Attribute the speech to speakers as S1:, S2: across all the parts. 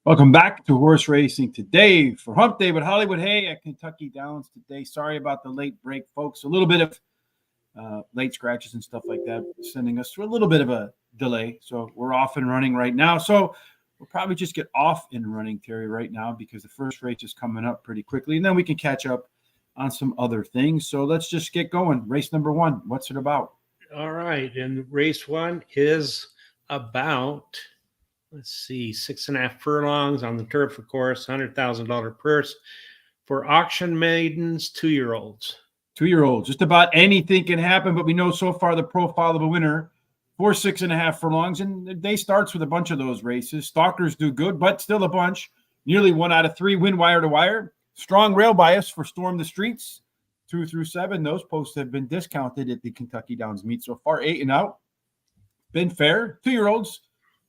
S1: Welcome back to Horse Racing Today for Hump Day with Hollywood Hay at Kentucky Downs today. Sorry about the late break, folks. A little bit of late scratches and stuff like that, sending us through a little bit of a delay. So we're off and running right now. So we'll probably just get off and running, Terry, right now because the first race is coming up pretty quickly. And then we can catch up on some other things. So let's just get going. Race number one. What's it about?
S2: All right. And race one is about... let's see, 6.5 furlongs on the turf, of course, $100,000 purse for auction maidens, 2-year-olds.
S1: 2-year-olds. Just about anything can happen, but we know so far the profile of a winner for 6.5 furlongs, and the day starts with a bunch of those races. Stalkers do good, but still a bunch. Nearly 1 out of 3 win wire to wire. Strong rail bias for Storm the Streets, 2 through 7. Those posts have been discounted at the Kentucky Downs meet so far, 8 and out. Been fair. 2-year-olds.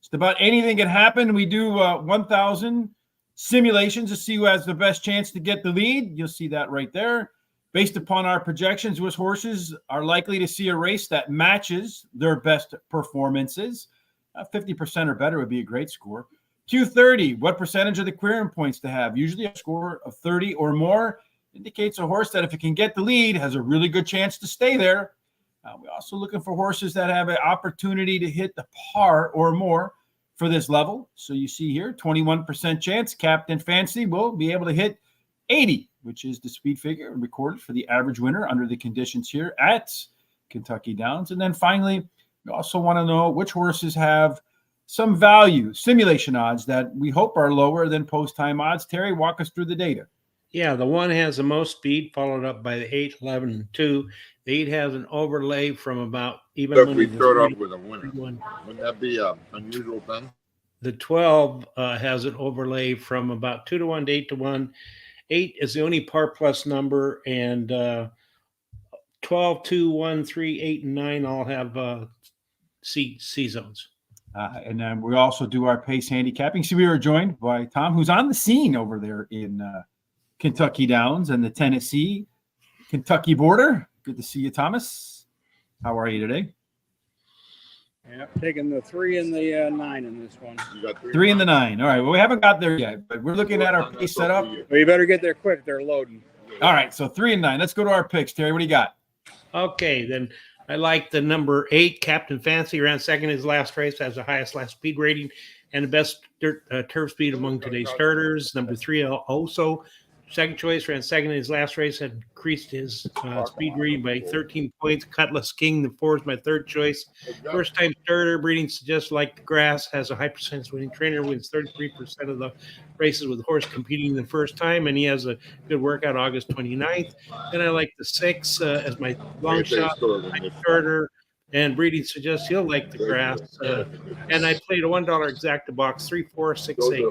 S1: Just about anything can happen. We do 1,000 simulations to see who has the best chance to get the lead. You'll see that right there. Based upon our projections, which horses are likely to see a race that matches their best performances. 50% or better would be a great score. Q30, what percentage of the querying points to have? Usually a score of 30 or more indicates a horse that if it can get the lead, has a really good chance to stay there. We're also looking for horses that have an opportunity to hit the par or more for this level. So you see here, 21% chance Captain Fancy will be able to hit 80, which is the speed figure recorded for the average winner under the conditions here at Kentucky Downs. And then finally, we also want to know which horses have some value, simulation odds that we hope are lower than post-time odds. Terry, walk us through the data.
S2: Yeah, the 1 has the most speed, followed up by the 8, 11, and 2. The 8 has an overlay from about even.
S3: So if we start off with a winner, wouldn't that be an unusual thing?
S2: The 12 has an overlay from about 2 to 1 to 8 to 1. 8 is the only par plus number, and 12, 2, 1, 3, 8, and 9 all have C zones.
S1: And then we also do our pace handicapping. So we are joined by Tom, who's on the scene over there in Kentucky Downs and the Tennessee Kentucky border. Good to see you, Thomas. How are you today?
S4: Yeah, taking the 3 and the 9 in this one.
S3: You got
S1: 3 and the 9. All right. Well, we haven't got there yet, but we're looking at our pace setup.
S4: Well, you better get there quick. They're loading.
S1: All right. So 3 and 9. Let's go to our picks, Terry. What do you got?
S2: Okay, then I like the number 8, Captain Fancy, ran second in his last race, has the highest last speed rating and the best turf speed among today's starters. Number 3, also second choice, ran second in his last race, had increased his speed rating by 13 points. Cutlass King, the 4 is my third choice. First time starter, breeding suggests like the grass, has a high percentage winning trainer, wins 33% of the races with the horse competing the first time, and he has a good workout August 29th. Then I like the 6 as my long shot, starter, and breeding suggests he'll like the grass. And I played a $1 exacta box, 3, 4, 6, 8.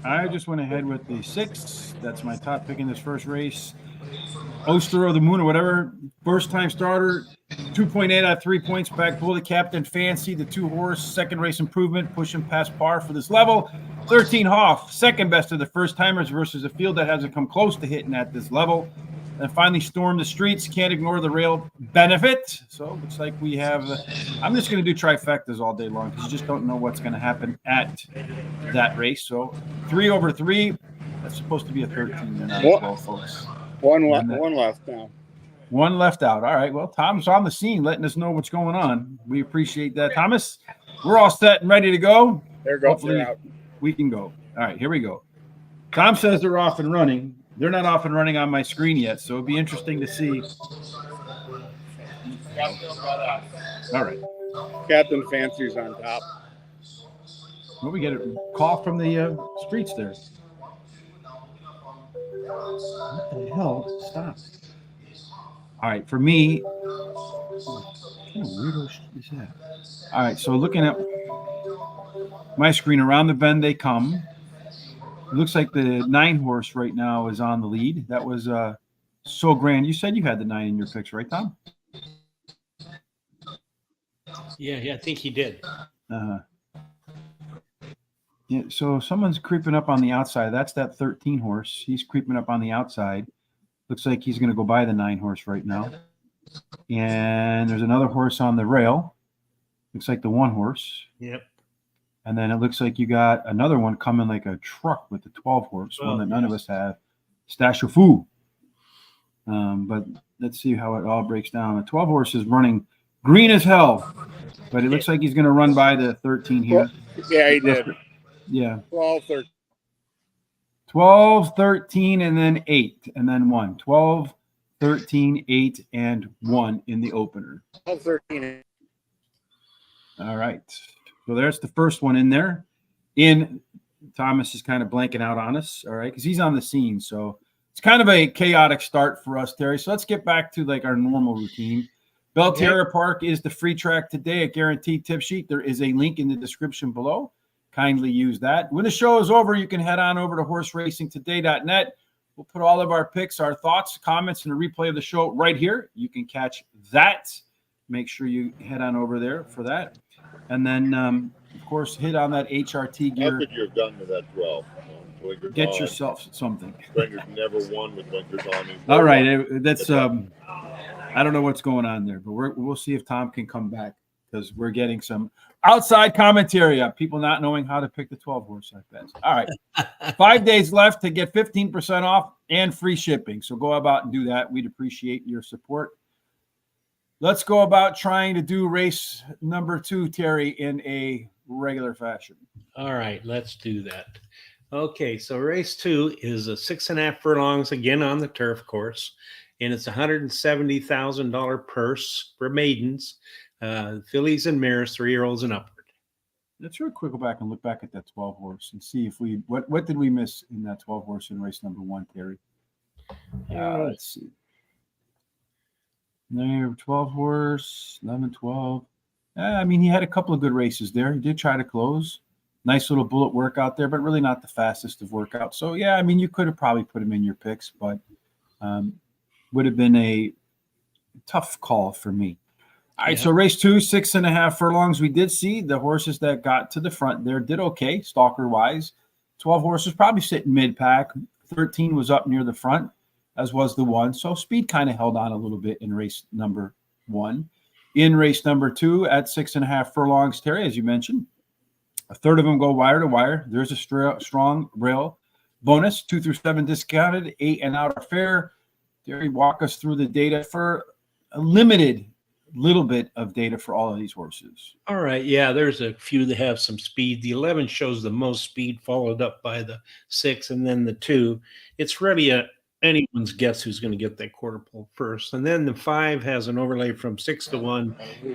S1: I just went ahead with the 6. That's my top pick in this first race. Oster of the Moon or whatever. First time starter, 2.8 out of 3 points. Back bully Captain Fancy, the 2-horse, second race improvement, pushing past par for this level. 13 Hoff, second best of the first timers versus a field that hasn't come close to hitting at this level. And finally, Storm the Streets. Can't ignore the rail benefit. So looks like we have. I'm just going to do trifectas all day long because you just don't know what's going to happen at that race. So 3 over 3. That's supposed to be a 13 now, well, folks.
S4: One left now.
S1: 1 left out. All right. Well, Tom's on the scene, letting us know what's going on. We appreciate that, Thomas. We're all set and ready to go.
S4: There goes.
S1: Hopefully, we can go. All right. Here we go. Tom says they're off and running. They're not off and running on my screen yet, so it'll be interesting to see. All right.
S4: Captain Fancy's on top.
S1: Well, we get a call from the streets there. What the hell? Stop. All right, for me, what kind of weirdo is that? All right, so looking at my screen, around the bend they come. It looks like the 9-horse right now is on the lead. That was So Grand. You said you had the 9 in your picks, right, Tom?
S2: Yeah, I think he did.
S1: Yeah, so someone's creeping up on the outside. That's that 13-horse. He's creeping up on the outside. Looks like he's going to go by the 9-horse right now. And there's another horse on the rail. Looks like the 1-horse.
S2: Yep.
S1: And then it looks like you got another one coming like a truck with the 12 horse, one that none of us have. Stash of Foo. But let's see how it all breaks down. The 12 horse is running green as hell, but it looks like he's going to run by the 13 here.
S4: Yeah, he did.
S1: Yeah.
S4: 12, 13.
S1: 12, 13, and then 8, and then 1. 12, 13, 8, and 1 in the opener.
S4: 12, 13.
S1: All right. So there's the first one in there. Thomas is kind of blanking out on us, all right, because he's on the scene. So it's kind of a chaotic start for us, Terry. So let's get back to like our normal routine. Belterra Park is the free track today, a guaranteed tip sheet. There is a link in the description below. Kindly use that. When the show is over, you can head on over to horseracingtoday.net. We'll put all of our picks, our thoughts, comments, and a replay of the show right here. You can catch that. Make sure you head on over there for that. And then, of course, hit on that HRT gear.
S3: How could you have done with that 12?
S1: Get yourself something.
S3: Blinkers never won with blinkers on.
S1: All right. That's I don't know what's going on there, but we'll see if Tom can come back because we're getting some outside commentary on people not knowing how to pick the 12 horse like that. All right. 5 days left to get 15% off and free shipping. So go about and do that. We'd appreciate your support. Let's go about trying to do race number 2, Terry, in a regular fashion.
S2: All right, let's do that. Okay, so race 2 is a 6.5 furlongs, again on the turf course, and it's $170,000 purse for maidens, fillies and mares, 3-year-olds and upward.
S1: Let's real quick go back and look back at that 12 horse and see if what did we miss in that 12 horse in race number 1, Terry? Let's see. There, 12 horse, 11, 12. I mean, he had a couple of good races there. He did try to close. Nice little bullet workout there, but really not the fastest of workouts. So, yeah, I mean, you could have probably put him in your picks, but would have been a tough call for me. All right, so race 2, 6.5 furlongs. We did see the horses that got to the front there did okay, stalker-wise. 12 horses probably sitting mid-pack. 13 was up near the front, as was the 1. So speed kind of held on a little bit in race number 1. In race number 2 at 6.5 furlongs, Terry, as you mentioned, a third of them go wire to wire. There's a strong rail bonus. 2 through 7 discounted, 8 and out are fair. Terry, walk us through the data for a limited little bit of data for all of these horses.
S2: All right, yeah, there's a few that have some speed. The 11 shows the most speed, followed up by the 6 and then the 2. It's really anyone's guess who's going to get that quarter pole first. And then the 5 has an overlay from 6 to 1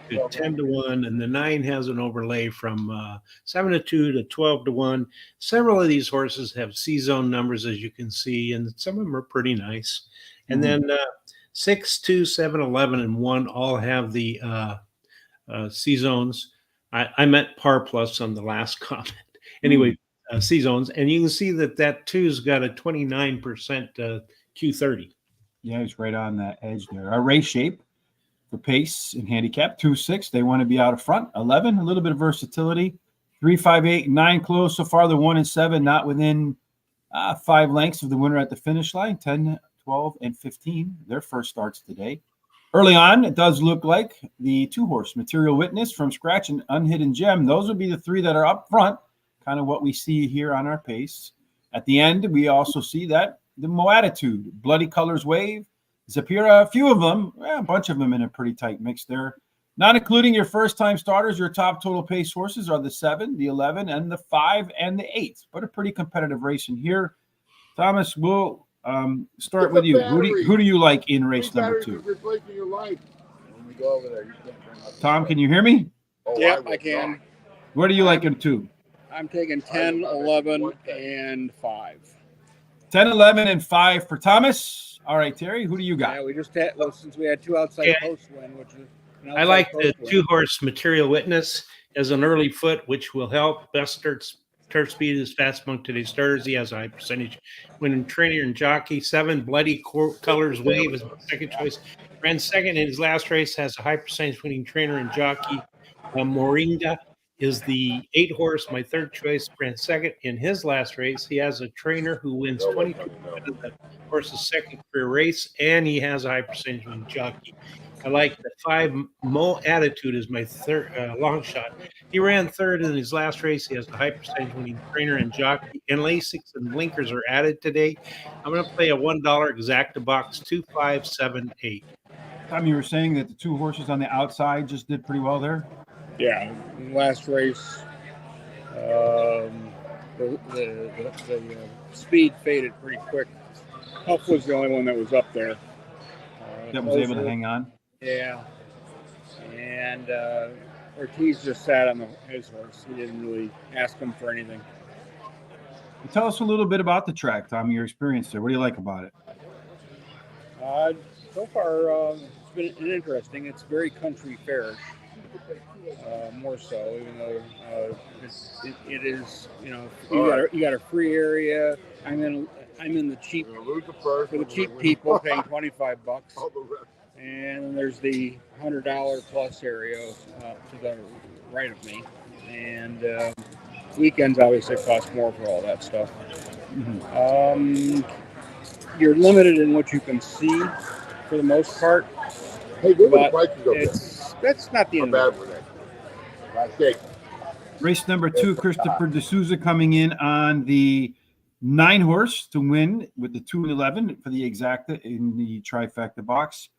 S2: to 10 to 1, and the 9 has an overlay from 7 to 2 to 12 to 1. Several of these horses have C-zone numbers, as you can see, and some of them are pretty nice. And then 6, 2, 7, 11, and 1 all have the C-zones. I meant par plus on the last comment. Anyway, C-zones, and you can see that 2's got a 29% Q30.
S1: Yeah, he's right on that edge there. Our race shape for pace and handicap, 2, 6. They want to be out of front. 11, a little bit of versatility. 3, 5, 8, 9 close. So far, the 1 and 7 not within 5 lengths of the winner at the finish line. 10, 12, and 15, their first starts today. Early on, it does look like the 2 horse, Material Witness from Scratch and Unhidden Gem. Those would be the 3 that are up front, kind of what we see here on our pace. At the end, we also see that the Moattitude, Bloody Colors Wave, Zapira, a few of them, a bunch of them in a pretty tight mix there. Not including your first-time starters, your top total pace horses are the 7, the 11, and the 5 and the 8. But a pretty competitive race in here. Thomas, we'll start with you. Who do you like in race number 2? Tom, can you hear me?
S4: Yeah, I can.
S1: Where do you like in 2?
S4: I'm taking 10, 11, and 5.
S1: 10, 11, and 5 for Thomas. All right, Terry, who do you got?
S4: Yeah, we just had, since we had 2 outside posts win, which is
S2: I like the 2 horse Material Witness as an early foot, which will help. Best turf speed is Fast Monk today's starters. He has a high percentage winning trainer and jockey. 7 Bloody Colors Wave is my second choice. Ran second in his last race, has a high percentage winning trainer and jockey. Moringa is the 8 horse, my third choice. Ran second in his last race. He has a trainer who wins 22% of the horse's second career race, and he has a high percentage winning jockey. I like the 5 Mo Attitude is my third long shot. He ran third in his last race. He has a high percentage winning trainer and jockey. And Lasix and blinkers are added today. I'm going to play a $1 exacta box 2578.
S1: Tom, you were saying that the 2 horses on the outside just did pretty well there.
S4: Yeah, last race, the speed faded pretty quick. Huff was the only one that was up there.
S1: That was able to hang on.
S4: Yeah. And Ortiz just sat on his horse. He didn't really ask him for anything.
S1: Tell us a little bit about the track, Tom, your experience there. What do you like about it?
S4: So far, it's been interesting. It's very country fairish, more so, even though it is, you got a free area. I'm in the cheap for the cheap people, paying $25, and then there's the $100 plus area to the right of me, and weekends obviously cost more for all that stuff. Mm-hmm. You're limited in what you can see for the most part.
S3: Hey,
S4: but that's not the end of it.
S1: Race number 2, Christopher D'Souza coming in on the 9 horse to win with the 2 and 11 for the exacta in the trifecta box.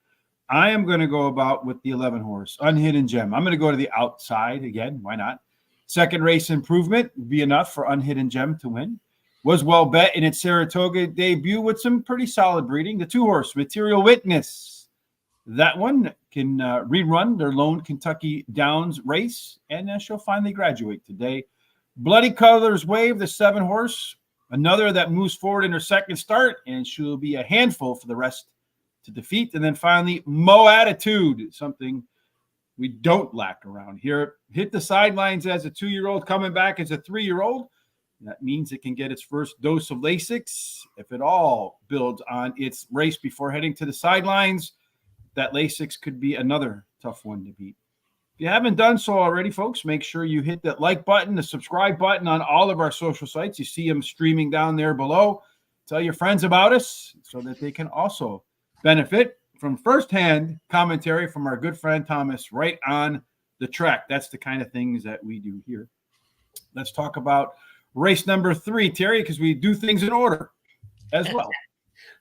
S1: I am going to go about with the 11 horse, Unhidden Gem. I'm going to go to the outside again. Why not? Second race improvement would be enough for Unhidden Gem to win. Was well bet in its Saratoga debut with some pretty solid breeding. The 2 horse, Material Witness. That one can rerun their lone Kentucky Downs race, and she'll finally graduate today. Bloody Colors Wave, the 7 horse, another that moves forward in her second start, and she'll be a handful for the rest to defeat. And then finally, Mo Attitude, something we don't lack around here. Hit the sidelines as a 2-year-old, coming back as a 3-year-old. That means it can get its first dose of Lasix. If it all builds on its race before heading to the sidelines, that Lasix could be another tough one to beat. If you haven't done so already, folks, make sure you hit that like button, the subscribe button on all of our social sites. You see them streaming down there below. Tell your friends about us so that they can also benefit from firsthand commentary from our good friend Thomas right on the track. That's the kind of things that we do here. Let's talk about race number 3, Terry, because we do things in order as well.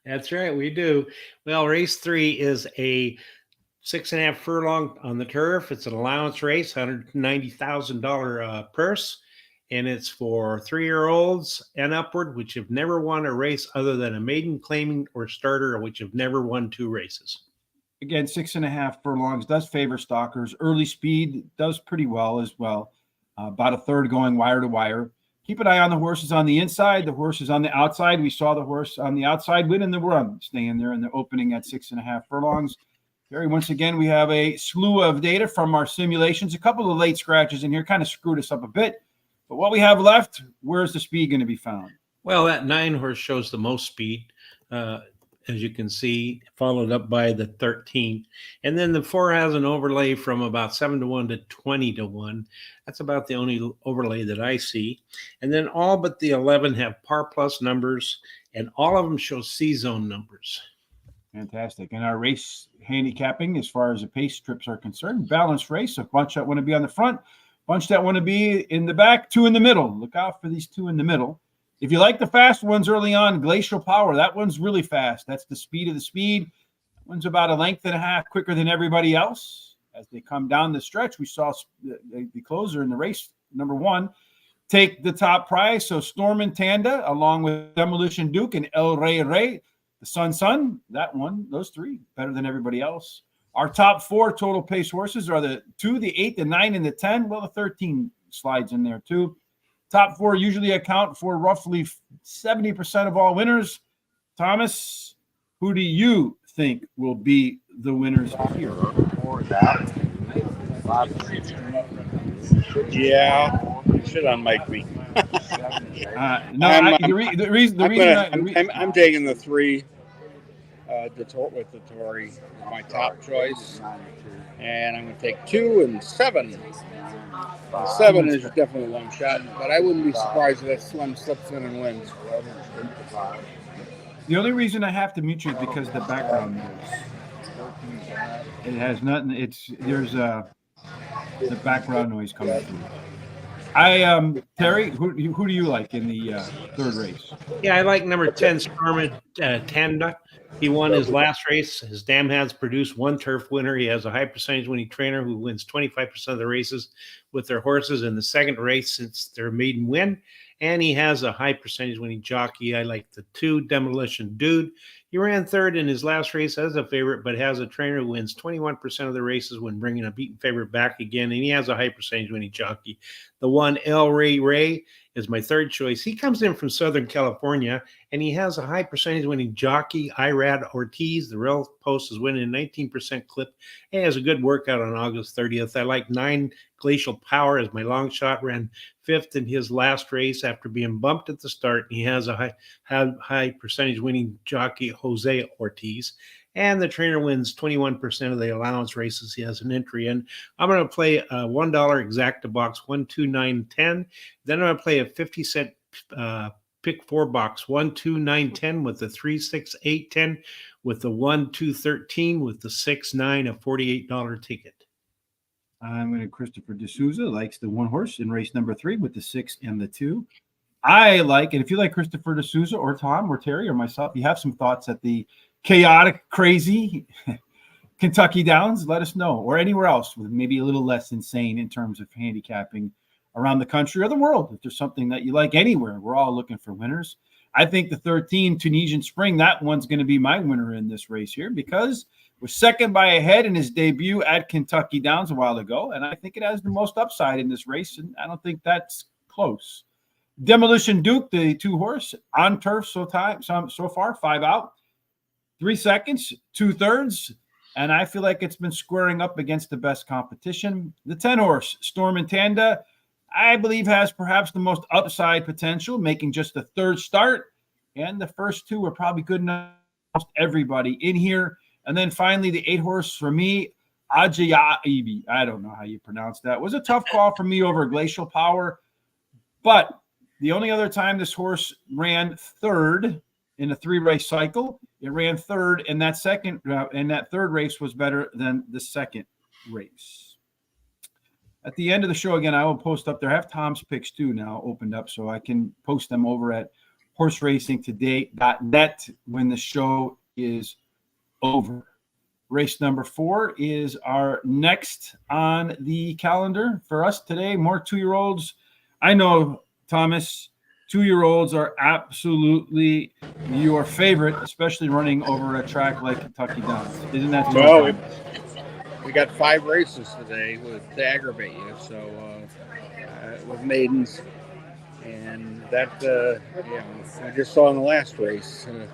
S2: That's right, we do. Well, race 3 is a 6.5 furlong on the turf. It's an allowance race, $190,000 purse, and it's for 3-year-olds and upward, which have never won a race other than a maiden, claiming, or starter, which have never won 2 races.
S1: Again, 6.5 furlongs does favor stalkers. Early speed does pretty well as well. About a third going wire to wire. Keep an eye on the horses on the inside, the horses on the outside. We saw the horse on the outside winning the run, staying there in the opening at 6.5 furlongs. Gary, once again, we have a slew of data from our simulations. A couple of late scratches in here kind of screwed us up a bit. But what we have left, where's the speed going to be found?
S2: Well, that 9 horse shows the most speed, as you can see, followed up by the 13. And then the 4 has an overlay from about 7-1 to 20-1. That's about the only overlay that I see. And then all but the 11 have par plus numbers, and all of them show C-zone numbers.
S1: Fantastic. And our race handicapping, as far as the pace trips are concerned, balanced race, a bunch that want to be on the front, bunch that want to be in the back, 2 in the middle. Look out for these 2 in the middle. If you like the fast ones early on, Glacial Power, that one's really fast. That's the speed of the speed. That one's about a length and a half quicker than everybody else. As they come down the stretch, we saw the closer in the race, number 1, take the top prize. So Storm and Tanda, along with Demolition Duke and El Rey Rey, the Sun, that one, those 3, better than everybody else. Our top 4 total pace horses are the 2, the 8, the 9, and the 10. Well, the 13 slides in there too. Top 4 usually account for roughly 70% of all winners. Thomas, who do you think will be the winners here?
S4: Yeah, you should unmic me.
S1: I'm
S4: taking the 3 with the Tory, my top choice, and I'm going to take 2 and 7. The 7 is definitely a long shot, but I wouldn't be surprised if that Slim slips in and wins.
S1: The only reason I have to mute you is because the background noise. It has nothing. There's the background noise coming through. Terry, who do you like in the third race?
S2: Yeah, I like number 10, Storm Tanda. He won his last race. His dam has produced one turf winner. He has a high percentage winning trainer who wins 25% of the races with their horses in the second race since their maiden win. And he has a high percentage winning jockey. I like the 2, Demolition Dude. He ran third in his last race as a favorite, but has a trainer who wins 21% of the races when bringing a beaten favorite back again. And he has a high percentage winning jockey. The 1, El Ray is my third choice. He comes in from Southern California, and he has a high percentage winning jockey, Irad Ortiz. The rail post is winning a 19% clip. He has a good workout on August 30th. I like 9, Glacial Power as my long shot. Ran 5th in his last race after being bumped at the start. He has a high percentage winning jockey, Jose Ortiz. And the trainer wins 21% of the allowance races he has an entry in. I'm going to play a $1 exacta box, 1, 2, 9, 10. Then I'm going to play a 50-cent pick 4 box, 1, 2, 9, 10 with the 3, 6, 8, 10 with the 1, 2, 13 with the 6, 9, a $48 ticket.
S1: I'm going to Christopher D'Souza likes the 1 horse in race number 3 with the 6 and the 2. I like, and if you like Christopher D'Souza or Tom or Terry or myself, you have some thoughts at the chaotic, crazy Kentucky Downs, let us know, or anywhere else with maybe a little less insane in terms of handicapping around the country or the world. If there's something that you like anywhere, we're all looking for winners. I think the 13 Tunisian Spring, that one's going to be my winner in this race here because was second by a head in his debut at Kentucky Downs a while ago, and I think it has the most upside in this race, and I don't think that's close. Demolition Duke, the 2 horse, on turf so far, 5 out, 3 seconds, 2/3, and I feel like it's been squaring up against the best competition. The 10 horse, Storm and Tanda, I believe has perhaps the most upside potential, making just the 3rd start, and the first 2 are probably good enough for everybody in here. And then finally, the 8 horse for me, Ajayaibi, I don't know how you pronounce that, was a tough call for me over Glacial Power, but the only other time this horse ran 3rd in a 3-race cycle, it ran 3rd, and that 3rd race was better than the 2nd race. At the end of the show, again, I will post up there. I have Tom's picks too now opened up, so I can post them over at horseracingtoday.net when the show is over. Race number 4 is our next on the calendar for us today. More 2-year-olds. I know, Thomas, 2-year-olds are absolutely your favorite, especially running over a track like Kentucky Downs. Isn't that true?
S4: Well, we got 5 races today to aggravate you. So with maidens, and that I just saw in the last race a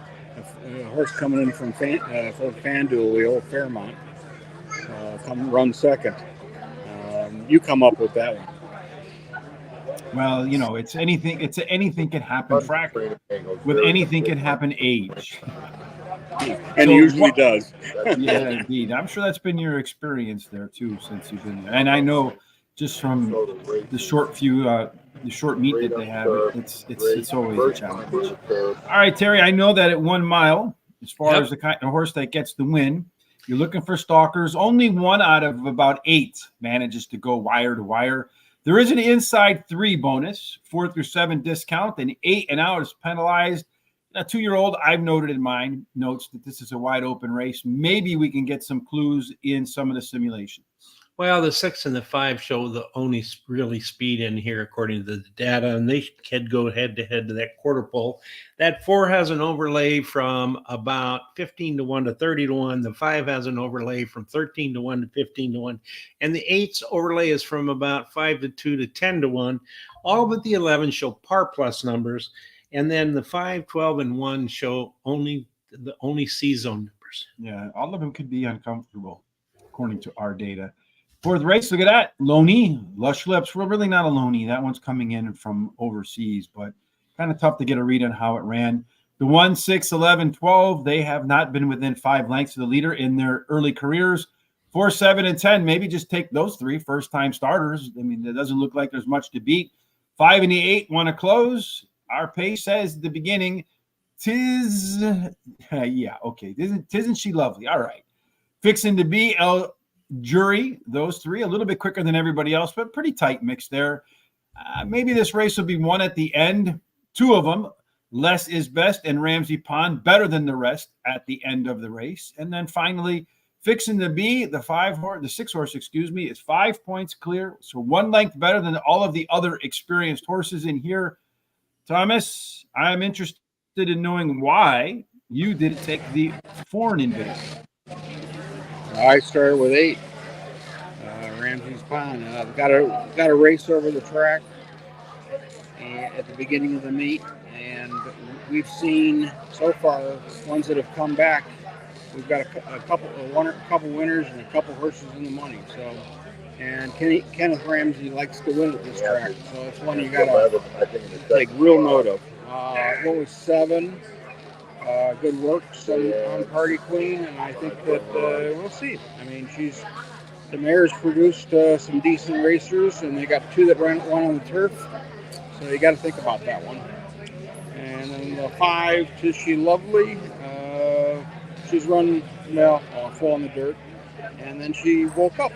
S4: horse coming in from FanDuel, the old Fairmont, run second. You come up with that one.
S1: Well, it's anything can happen. With anything can happen age.
S4: And
S1: So
S4: usually does.
S1: Yeah, indeed. I'm sure that's been your experience there too since you've been there. And I know just from the short meet that they have, it's always a challenge. All right, Terry, I know that at 1 mile, as far as the kind of horse that gets the win, you're looking for stalkers. Only 1 out of about 8 manages to go wire to wire. There is an inside 3 bonus, 4 through 7 discount, and 8 and out is penalized. A 2-year-old, I've noted in mine notes that this is a wide open race. Maybe we can get some clues in some of the simulations.
S2: Well, the 6 and the 5 show the only really speed in here, according to the data, and they could go head-to-head to that quarter pole. That 4 has an overlay from about 15 to 1 to 30 to 1. The 5 has an overlay from 13 to 1 to 15 to 1. And the 8's overlay is from about 5 to 2 to 10 to 1. All but the 11 show par plus numbers. And then the 5, 12, and 1 show only C-zone numbers.
S1: Yeah, all of them could be uncomfortable, according to our data. 4th race, look at that. Loney, Lush Lips. Well, really not a Loney. That one's coming in from overseas, but kind of tough to get a read on how it ran. The 1, 6, 11, 12, they have not been within 5 lengths of the leader in their early careers. 4, 7, and 10, maybe just take those 3 first-time starters. I mean, it doesn't look like there's much to beat. 5 and the 8 want to close. Our pace says at the beginning, tisn't she lovely? All right. Fixing to be El Jury, those three, a little bit quicker than everybody else, but pretty tight mix there. Maybe this race will be won at the end. Two of them, Less is Best and Ramsey Pond, better than the rest at the end of the race. And then finally, Fixing to Be, the 6 horse, is 5 points clear. So 1 length better than all of the other experienced horses in here. Thomas, I'm interested in knowing why you didn't take the Foreign Invader.
S4: I started with 8. Ramsey's Pond. Got a race over the track at the beginning of the meet, and we've seen so far ones that have come back. We've got a couple winners and a couple horses in the money. So, and Kenneth Ramsey likes to win at this track, so it's one you gotta take real note of. What was 7? Good work on Party Queen, and I think that we'll see. I mean, the mare's produced some decent racers, and they got 2 that won on the turf, so you got to think about that one. And then the 5, Tishy Lovely, she's run full on the dirt, and then she woke up,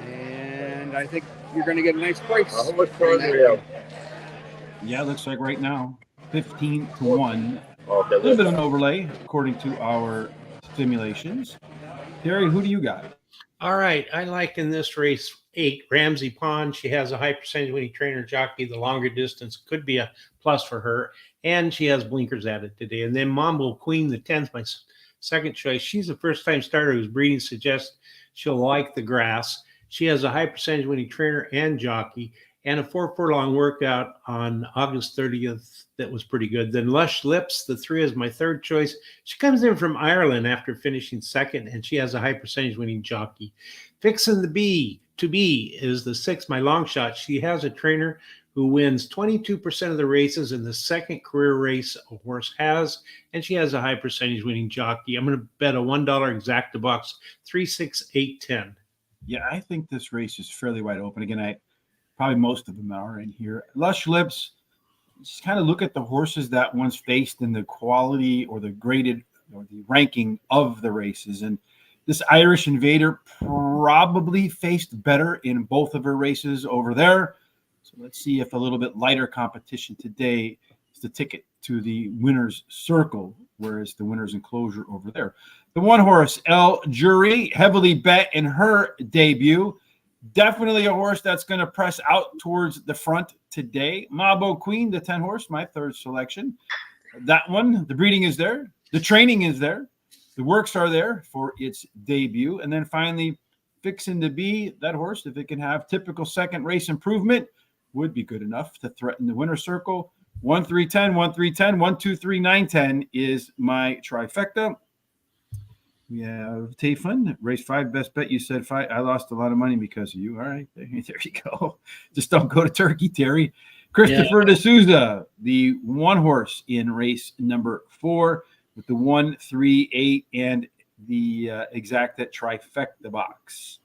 S4: and I think you're going to get a nice price.
S3: How much further do you have?
S1: Yeah, it looks like right now 15-1.
S3: Okay,
S1: A little bit of an overlay according to our simulations. Terry, who do you got?
S2: All right. I like in this race 8, Ramsey Pond. She has a high percentage winning trainer jockey. The longer distance could be a plus for her. And she has blinkers added today. And then Mambo Queen, the 10th, my second choice. She's a first-time starter whose breeding suggests she'll like the grass. She has a high percentage winning trainer and jockey, and a 4 furlong workout on August 30th that was pretty good. Then Lush Lips, the 3 is my third choice. She comes in from Ireland after finishing second, and she has a high percentage winning jockey. Fixin' to Be is the 6, my long shot. She has a trainer who wins 22% of the races in the second career race a horse has, and she has a high percentage winning jockey. I'm going to bet a $1 exacta box, 3, 6, 8, 10.
S1: Yeah, I think this race is fairly wide open. Again, probably most of them are in here. Lush Lips, just kind of look at the horses that once faced in the quality or the graded or the ranking of the races. And this Irish Invader probably faced better in both of her races over there. So let's see if a little bit lighter competition today is the ticket to the winner's circle, whereas the winner's enclosure over there. The 1 horse, El Jury, heavily bet in her debut. Definitely a horse that's going to press out towards the front today. Mabo Queen, the 10 horse, my third selection. That one, the breeding is there. The training is there. The works are there for its debut. And then finally, Fixin' to Be, that horse, if it can have typical second race improvement, would be good enough to threaten the winner's circle. 1, 3, 10, 1, 3, 10, 1, 2, 3, 9, 10 is my trifecta. We have Tafun, race 5, best bet. You said 5. I lost a lot of money because of you. All right, there you go. Just don't go to Turkey, Terry. Christopher D'Souza, the 1 horse in race number 4 with the 1, 3, 8, and the exacta trifecta box.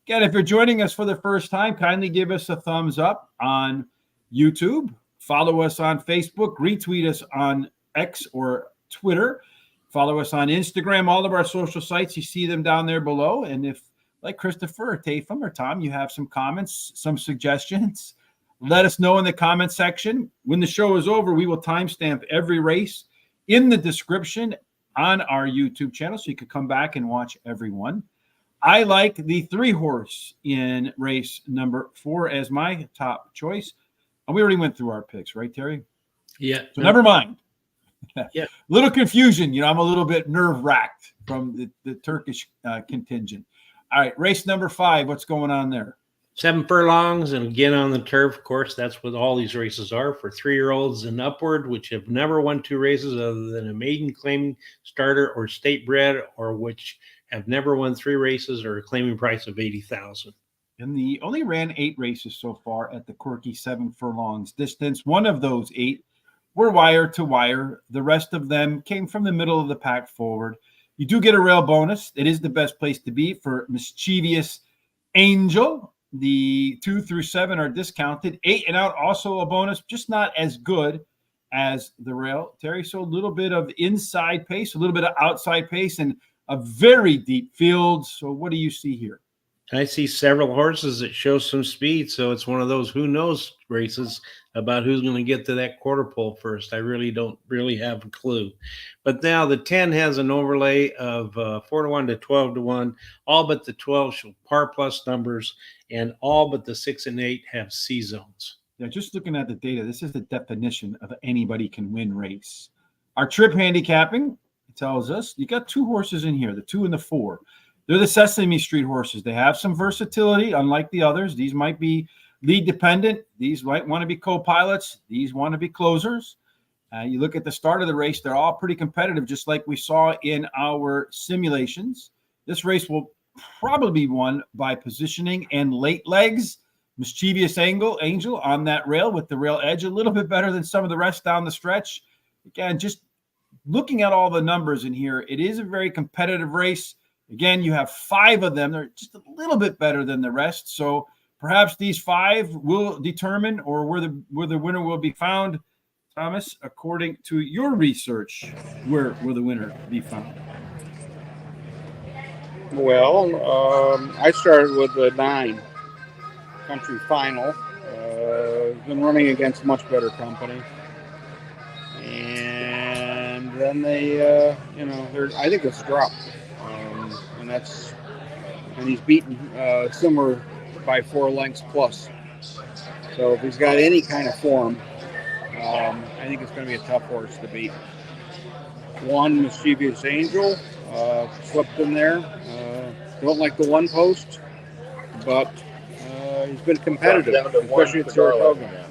S1: Again, if you're joining us for the first time, kindly give us a thumbs up on YouTube. Follow us on Facebook. Retweet us on X or Twitter. Follow us on Instagram, all of our social sites. You see them down there below. And if, like Christopher or Tafum or Tom, you have some comments, some suggestions, let us know in the comment section. When the show is over, we will timestamp every race in the description on our YouTube channel, so you can come back and watch every one. I like the 3 horse in race number 4 as my top choice. And we already went through our picks, right, Terry?
S2: Yeah.
S1: So never mind.
S2: Yeah.
S1: Little confusion. You know, I'm a little bit nerve-wracked from the Turkish contingent. All right, race number 5. What's going on there?
S2: 7 furlongs, and again on the turf. Of course, that's what all these races are for 3-year-olds and upward, which have never won 2 races other than a maiden claiming starter or state bred, or which have never won 3 races or a claiming price of $80,000.
S1: And the only ran 8 races so far at the quirky 7 furlongs distance. One of those 8 were wire to wire. The rest of them came from the middle of the pack forward. You do get a rail bonus. It is the best place to be for Mischievous Angel. The 2 through 7 are discounted. 8 and out, also a bonus, just not as good as the rail, Terry. So a little bit of inside pace, a little bit of outside pace, and a very deep field. So what do you see here?
S2: I see several horses that show some speed, so it's one of those who knows races about who's going to get to that quarter pole first. I really don't have a clue. But now the 10 has an overlay of 4-1 to 12-1. All but the 12 show par plus numbers, and all but the 6 and 8 have C zones.
S1: Yeah, just looking at the data, this is the definition of anybody can win race. Our trip handicapping tells us you got 2 horses in here, the 2 and the 4. They're the Sesame Street horses. They have some versatility, unlike the others. These might be lead dependent. These might want to be co-pilots. These want to be closers. You look at the start of the race, they're all pretty competitive, just like we saw in our simulations. This race will probably be won by positioning and late legs. Mischievous Angel on that rail with the rail edge, a little bit better than some of the rest down the stretch. Again, just looking at all the numbers in here, it is a very competitive race. Again, you have 5 of them. They're just a little bit better than the rest. So perhaps these 5 will determine or where the winner will be found. Thomas, according to your research, where will the winner be found?
S4: Well, I started with the 9 Country Final. Been running against much better company. And then they, I think it's dropped. And he's beaten Simmer by 4 lengths plus. So if he's got any kind of form, I think it's going to be a tough horse to beat. 1 Mischievous Angel slipped in there. Don't like the 1 post, but he's been competitive, especially at Saratoga.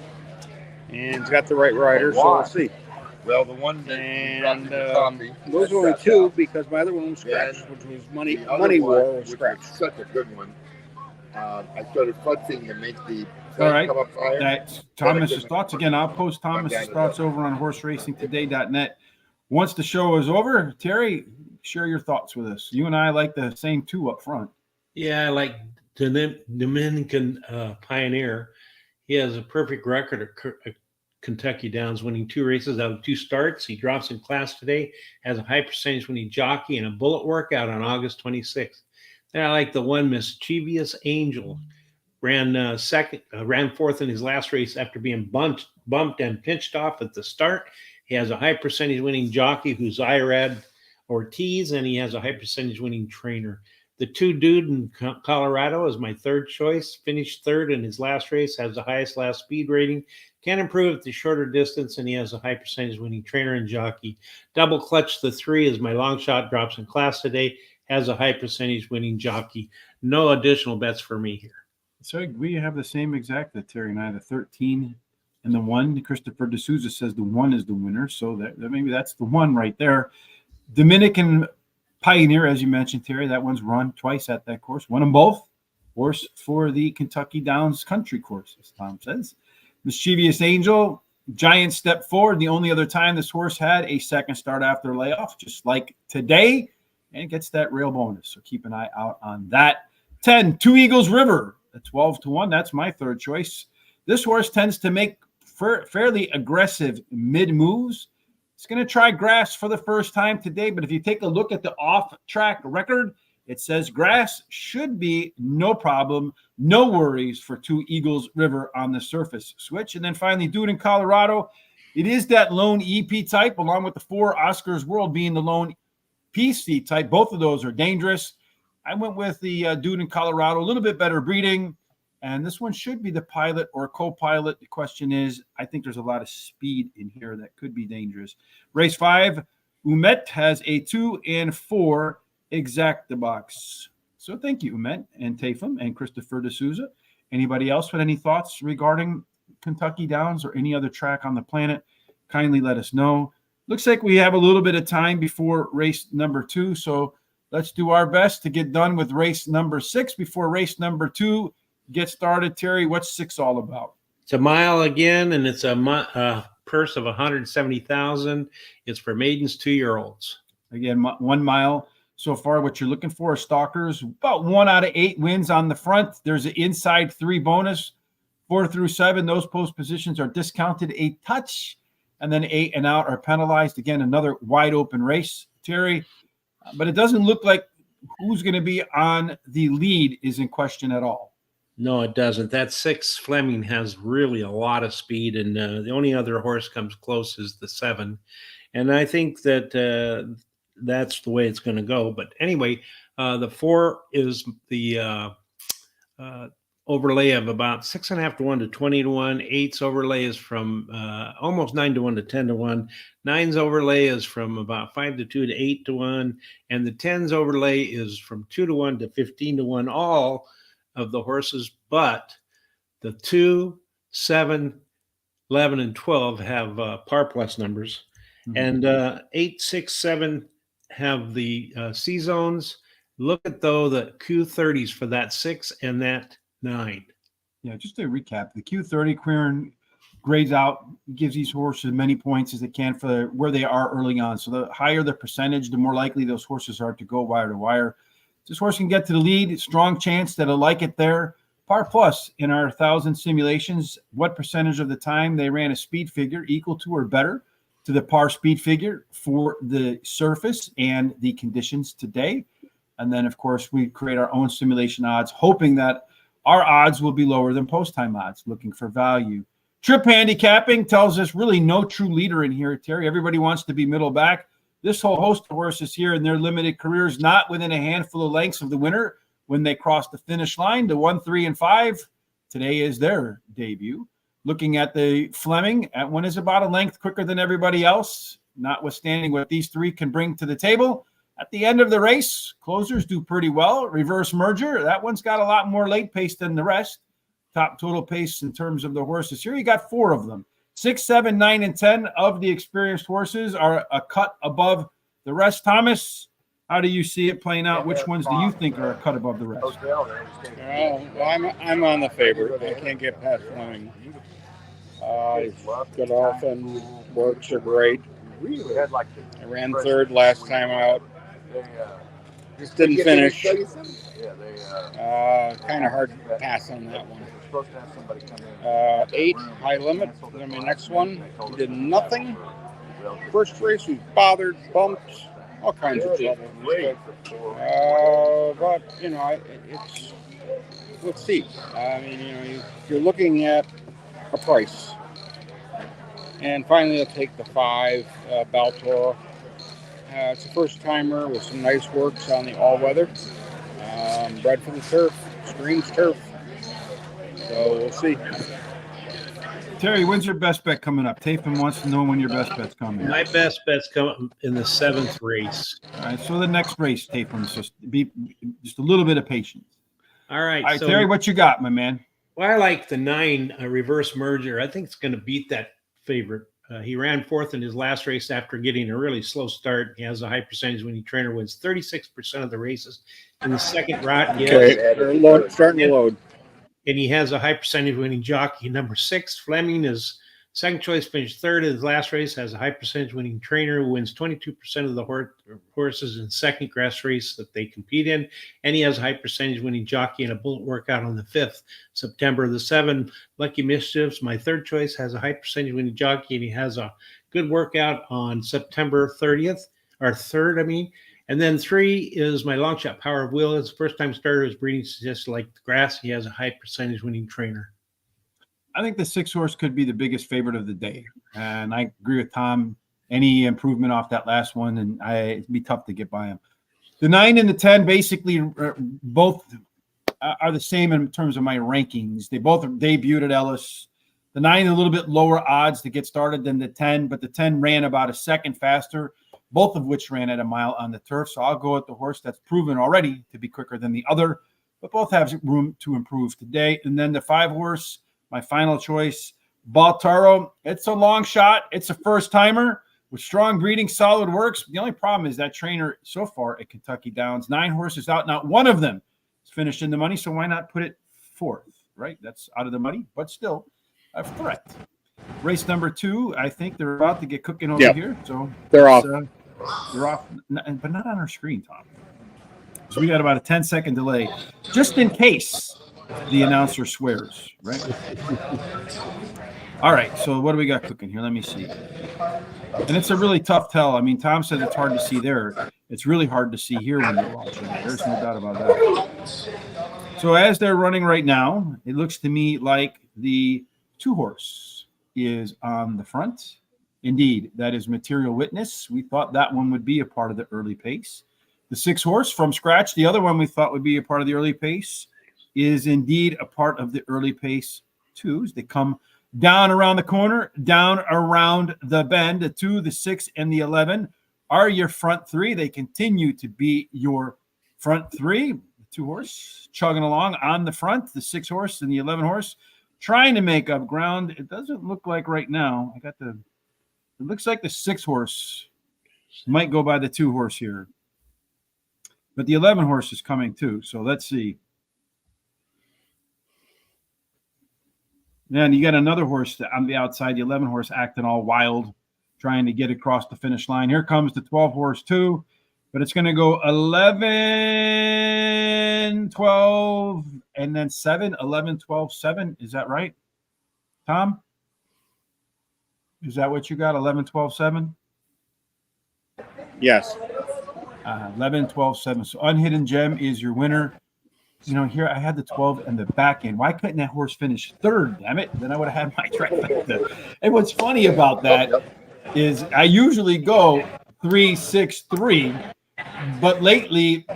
S4: And he's got the right rider, so we'll see.
S3: Well, the one that
S4: and those are only 2 because my other one was scratched, which was Money War was scratched.
S3: Such a good one. I started futzing to make the
S1: all right.
S3: come up higher.
S1: That's Thomas's thoughts. Again, I'll post Thomas's thoughts over on horseracingtoday.net. Once the show is over, Terry, share your thoughts with us. You and I like the same 2 up front.
S2: Yeah, I like Dominican Pioneer. He has a perfect record of Kentucky Downs, winning 2 races out of 2 starts. He drops in class today, has a high percentage winning jockey and a bullet workout on August 26th. Then I like the 1 Mischievous Angel. Ran 4th in his last race after being bumped and pinched off at the start. He has a high percentage winning jockey who's Irad Ortiz, and he has a high percentage winning trainer. The 2 Dude in Colorado is my 3rd choice. Finished 3rd in his last race, has the highest last speed rating. Can improve at the shorter distance, and he has a high percentage winning trainer and jockey. Double Clutch the 3 is my long shot, drops in class today, has a high percentage winning jockey. No additional bets for me here.
S1: So we have the same exact, Terry and I, the 13 and the 1. Christopher D'Souza says the 1 is the winner, so that maybe that's the 1 right there. Dominican Pioneer, as you mentioned, Terry, that one's run twice at that course. Won them both. Horse for the Kentucky Downs Country Course, as Tom says. Mischievous Angel, giant step forward. The only other time this horse had a second start after layoff, just like today, and gets that rail bonus. So keep an eye out on that. 10, 2 Eagles River, at 12-1. That's my 3rd choice. This horse tends to make fairly aggressive mid moves. It's going to try grass for the first time today, but if you take a look at the off-track record, it says grass should be no problem, no worries for 2 Eagles River on the surface switch. And then finally, Dude in Colorado, it is that lone EP type, along with the 4 Oscars World being the lone PC type. Both of those are dangerous. I went with the Dude in Colorado, a little bit better breeding, and this one should be the pilot or co-pilot. The question is, I think there's a lot of speed in here that could be dangerous. Race 5, Umet has a 2 and 4 exacta box. So thank you, Umet and Tafum and Christopher D'Souza. Anybody else with any thoughts regarding Kentucky Downs or any other track on the planet? Kindly let us know. Looks like we have a little bit of time before race number 2, so let's do our best to get done with race number 6 before race number 2 gets started. Terry, what's 6 all about?
S2: It's a mile again, and it's a purse of $170,000. It's for maidens 2-year-olds.
S1: Again, 1 mile. So far, what you're looking for is stalkers. About 1 out of 8 wins on the front. There's an inside 3 bonus. 4 through 7, those post positions are discounted a touch. And then 8 and out are penalized. Again, another wide open race. Terry, but it doesn't look like who's going to be on the lead is in question at all.
S2: No, it doesn't. That 6 Fleming has really a lot of speed, and the only other horse comes close is the 7. And I think that that's the way it's going to go. But anyway, the 4 is the overlay of about 6.5 to 1 to 20 to 1. 8's overlay is from almost 9 to 1 to 10 to 1. 9's overlay is from about 5 to 2 to 8 to 1. And the 10's overlay is from 2 to 1 to 15 to 1. All of the horses, but the 2, 7, 11, and 12 have par plus numbers. Mm-hmm. And 8, 6, 7 have the C zones. Look at, though, the Q30s for that 6 and that 9.
S1: Yeah, just to recap, the Q30 Quirin grades out, gives these horses as many points as they can for where they are early on. So the higher the percentage, the more likely those horses are to go wire to wire. This horse can get to the lead, strong chance that he'll like it there. Par plus in our 1,000 simulations, what percentage of the time they ran a speed figure equal to or better to the par speed figure for the surface and the conditions today. And then, of course, we create our own simulation odds, hoping that our odds will be lower than post-time odds, looking for value. Trip handicapping tells us really no true leader in here, Terry. Everybody wants to be middle back. This whole host of horses here in their limited careers, not within a handful of lengths of the winner when they cross the finish line. The 1, 3, and 5, today is their debut. Looking at the Fleming, at one is about a length quicker than everybody else, notwithstanding what these 3 can bring to the table. At the end of the race, closers do pretty well. Reverse Merger, that one's got a lot more late pace than the rest. Top total pace in terms of the horses here, you got 4 of them. 6, 7, 9, and 10 of the experienced horses are a cut above the rest. Thomas, how do you see it playing out? Which ones do you think are a cut above the rest?
S4: Well, I'm on the favorite. I can't get past Fleming. Good often, works are great. I ran third last time out. Just didn't finish. Kind of hard to pass on that one. 8, high limit. Then my next one, did nothing. First race, we bothered, bumped, all kinds of trouble. But, it's, let's see. I mean, you're looking at a price. And finally, I'll take the 5, Baltoro. It's a first-timer with some nice works on the all-weather. Bred for the turf, screams turf. So we'll see.
S1: Terry, when's your best bet coming up? Tatham wants to know when your best bet's coming.
S2: My best bet's coming in the 7th race.
S1: All right, so the next race, Tatham, just a little bit of patience.
S2: All right,
S1: so, Terry, what you got, my man?
S2: Well, I like the 9 Reverse Merger. I think it's going to beat that favorite. He ran 4th in his last race after getting a really slow start. He has a high percentage winning trainer, wins 36% of the races. In the second route,
S4: starting to load.
S2: And he has a high percentage winning jockey. Number 6, Fleming is second choice, finished 3rd in his last race, has a high percentage winning trainer who wins 22% of the horses in second grass race that they compete in. And he has a high percentage winning jockey in a bullet workout on the 5th September. The 7, Lucky Mischiefs, my 3rd choice, has a high percentage winning jockey, and he has a good workout on September 30th, or 3rd, I mean. And then 3 is my long shot, Power of Will. It's the first time starter. His breeding suggests like the grass. He has a high percentage winning trainer.
S1: I think the 6 horse could be the biggest favorite of the day. And I agree with Tom. Any improvement off that last one, and it'd be tough to get by him. The 9 and the 10 basically both are the same in terms of my rankings. They both debuted at Ellis. The 9 a little bit lower odds to get started than the 10, but the 10 ran about a second faster, both of which ran at a mile on the turf. So I'll go with the horse that's proven already to be quicker than the other, but both have room to improve today. And then the 5 horse, my final choice, Baltaro. It's a long shot. It's a first-timer with strong breeding, solid works. The only problem is that trainer so far at Kentucky Downs, 9 horses out. Not one of them is finished in the money, so why not put it 4th, right? That's out of the money, but still a threat. Race number 2, I think they're about to get cooking over here. So
S4: they're off.
S1: They're off, but not on our screen, Tom. So we got about a 10-second delay, just in case the announcer swears, right? All right, so what do we got cooking here? Let me see. And it's a really tough tell. I mean, Tom said it's hard to see there. It's really hard to see here when you're watching it. There's no doubt about that. So as they're running right now, it looks to me like the 2-horse is on the front. Indeed, that is Material Witness. We thought that one would be a part of the early pace. The 6-horse from scratch, the other one we thought would be a part of the early pace, is indeed a part of the early pace twos. They come down around the corner, down around the bend. The 2, the 6, and the 11 are your front three. They continue to be your front three. The 2-horse chugging along on the front, the 6-horse and the 11-horse trying to make up ground. It doesn't look like right now. It looks like the 6-horse might go by the 2-horse here. But the 11-horse is coming too. So let's see. And you got another horse on the outside, the 11-horse acting all wild, trying to get across the finish line. Here comes the 12-horse too, but it's going to go 11, 12, and then 7, 11, 12, 7. Is that right, Tom? Is that what you got, 11, 12, 7?
S4: Yes.
S1: 11, 12, 7. So Unhidden Gem is your winner. You know, here I had the 12 in the back end. Why couldn't that horse finish third? Damn it. Then I would have had my trifecta. And what's funny about that is I usually go 3, 6, 3, but lately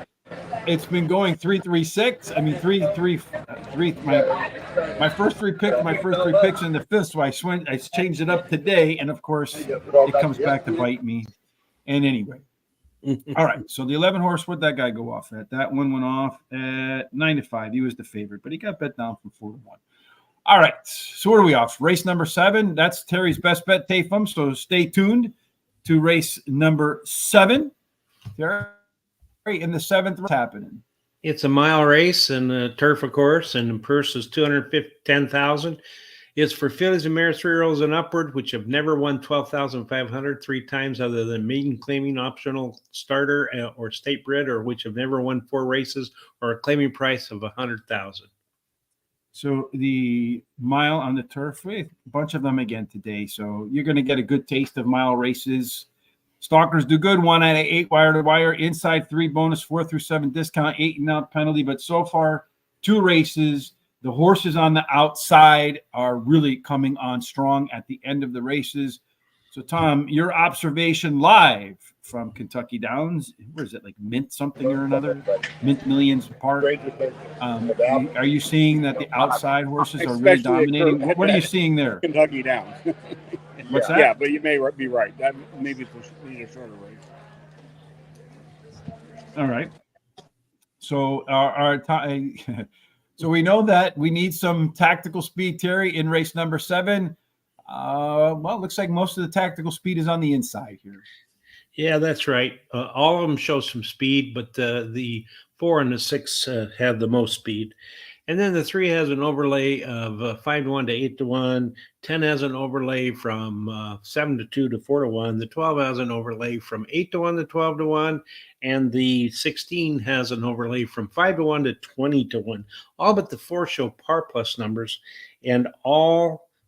S1: it's been going 3, 3, 6. I mean, 3, 3, 3. My first three picks in the fifth. So I changed it up today. And of course, it comes back to bite me. And anyway. All right, so the 11-horse, what'd that guy go off at? That one went off at 9-5. He was the favorite, but he got bet down from 4-1. All right, so where are we off? Race number 7. That's Terry's best bet, Tafum. So stay tuned to race number 7. Terry, in the 7th, what's happening?
S2: It's a mile race and a turf, of course, and the purse is $210,000. It's for fillies and mares 3-year-olds and upward, which have never won 12,500 3 times other than maiden claiming optional starter or state bred, or which have never won 4 races or a claiming price of $100,000.
S1: So the mile on the turf, a bunch of them again today. So you're going to get a good taste of mile races. Stalkers do good. 1 out of 8 wire to wire. Inside 3 bonus, 4 through 7 discount, 8 and out penalty. But so far, 2 races. The horses on the outside are really coming on strong at the end of the races. So, Tom, your observation live from Kentucky Downs, where is it, like Mint something or another? Mint Millions Park. Are you seeing that the outside horses are really dominating? What are you seeing there?
S4: Kentucky Downs.
S1: What's that?
S4: Yeah, but you may be right. That maybe it's a shorter race.
S1: All right. So so we know that we need some tactical speed, Terry, in race number 7. Well, it looks like most of the tactical speed is on the inside here.
S2: Yeah, that's right. All of them show some speed, but the 4 and the 6 have the most speed. And then the 3 has an overlay of 5-1 to 8-1. 10 has an overlay from 7-2 to 4-1. The 12 has an overlay from 8-1 to 12-1. And the 16 has an overlay from 5-1 to 20-1. All but the 4 show par plus numbers, and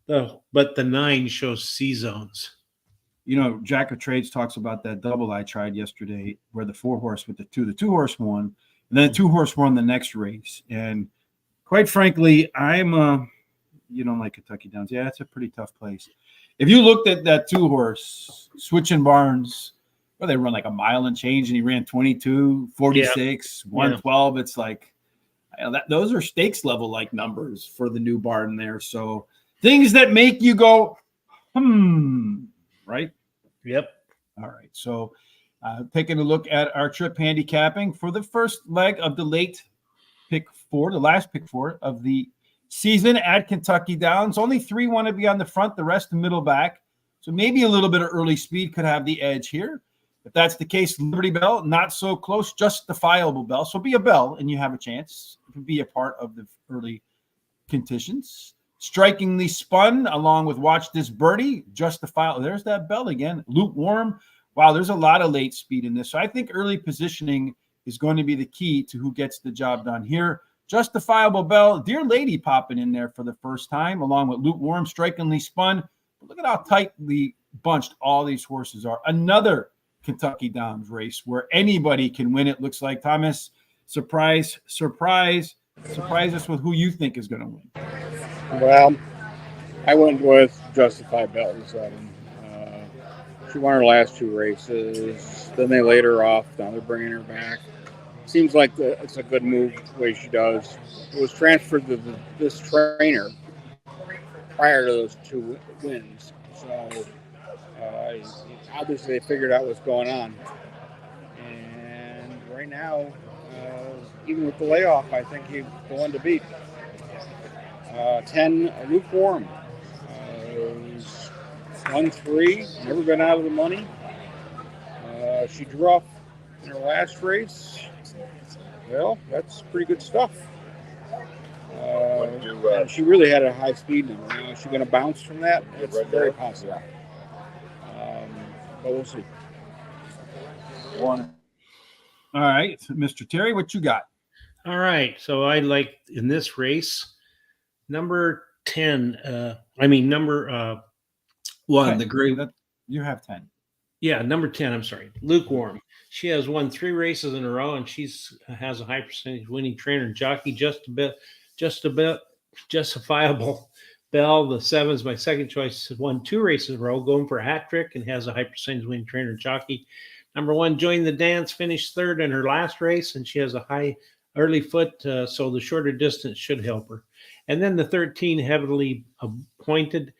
S2: but the 9 shows C zones.
S1: You know, Jack of Trades talks about that double I tried yesterday, where the 4-horse with the 2-horse won, and then the 2-horse won the next race. And quite frankly, you don't like Kentucky Downs. Yeah, it's a pretty tough place. If you looked at that 2-horse, Switchin' Barnes, well, they run like a mile and change, and he ran 22, 46, 112. It's like, those are stakes level like numbers for the new barn there. So things that make you go, right?
S2: Yep.
S1: All right. So taking a look at our trip handicapping for the first leg of the late pick 4, the last pick 4 of the season at Kentucky Downs. Only 3 want to be on the front, the rest the middle back. So maybe a little bit of early speed could have the edge here. If that's the case, Liberty Bell, not so close, justifiable bell. So be a bell and you have a chance to be a part of the early conditions. Strikingly Spun, along with Watch This Birdie, justifiable. There's that bell again. Lukewarm. Wow, there's a lot of late speed in this. So I think early positioning is going to be the key to who gets the job done here. Justifiable bell. Dear Lady popping in there for the first time, along with Lukewarm, Strikingly Spun. But look at how tightly bunched all these horses are. Another Kentucky Downs race where anybody can win it. Looks like, Thomas, surprise us with who you think is going to win.
S4: Well, I went with Justified Belt in 7. She won her last 2 races. Then they laid her off. Now they're bringing her back. Seems like it's a good move the way she does. It was transferred to this trainer prior to those 2 wins. So obviously they figured out what's going on. And right now, even with the layoff, I think he's the one to beat. 10, Lukewarm. 1-3, never been out of the money. She drew off in her last race. Well, that's pretty good stuff. And she really had a high speed number. Is she going to bounce from that? It's very possible. But we'll see.
S1: All right, Mr. Terry, what you got?
S2: All right. So I like in this race, number 10. Number 1,
S1: Okay.
S2: the great.
S1: You have 10.
S2: Yeah, number 10. I'm sorry, Lukewarm. She has won 3 races in a row, and has a high percentage winning trainer and jockey. Just a bit justifiable. Bell, the 7 is my second choice. Won 2 races in a row, going for a hat trick, and has a high percentage winning trainer and jockey. Number 1, Join the Dance, finished 3rd in her last race, and she has a high early foot, so the shorter distance should help her. And then the 13, Heavily Appointed,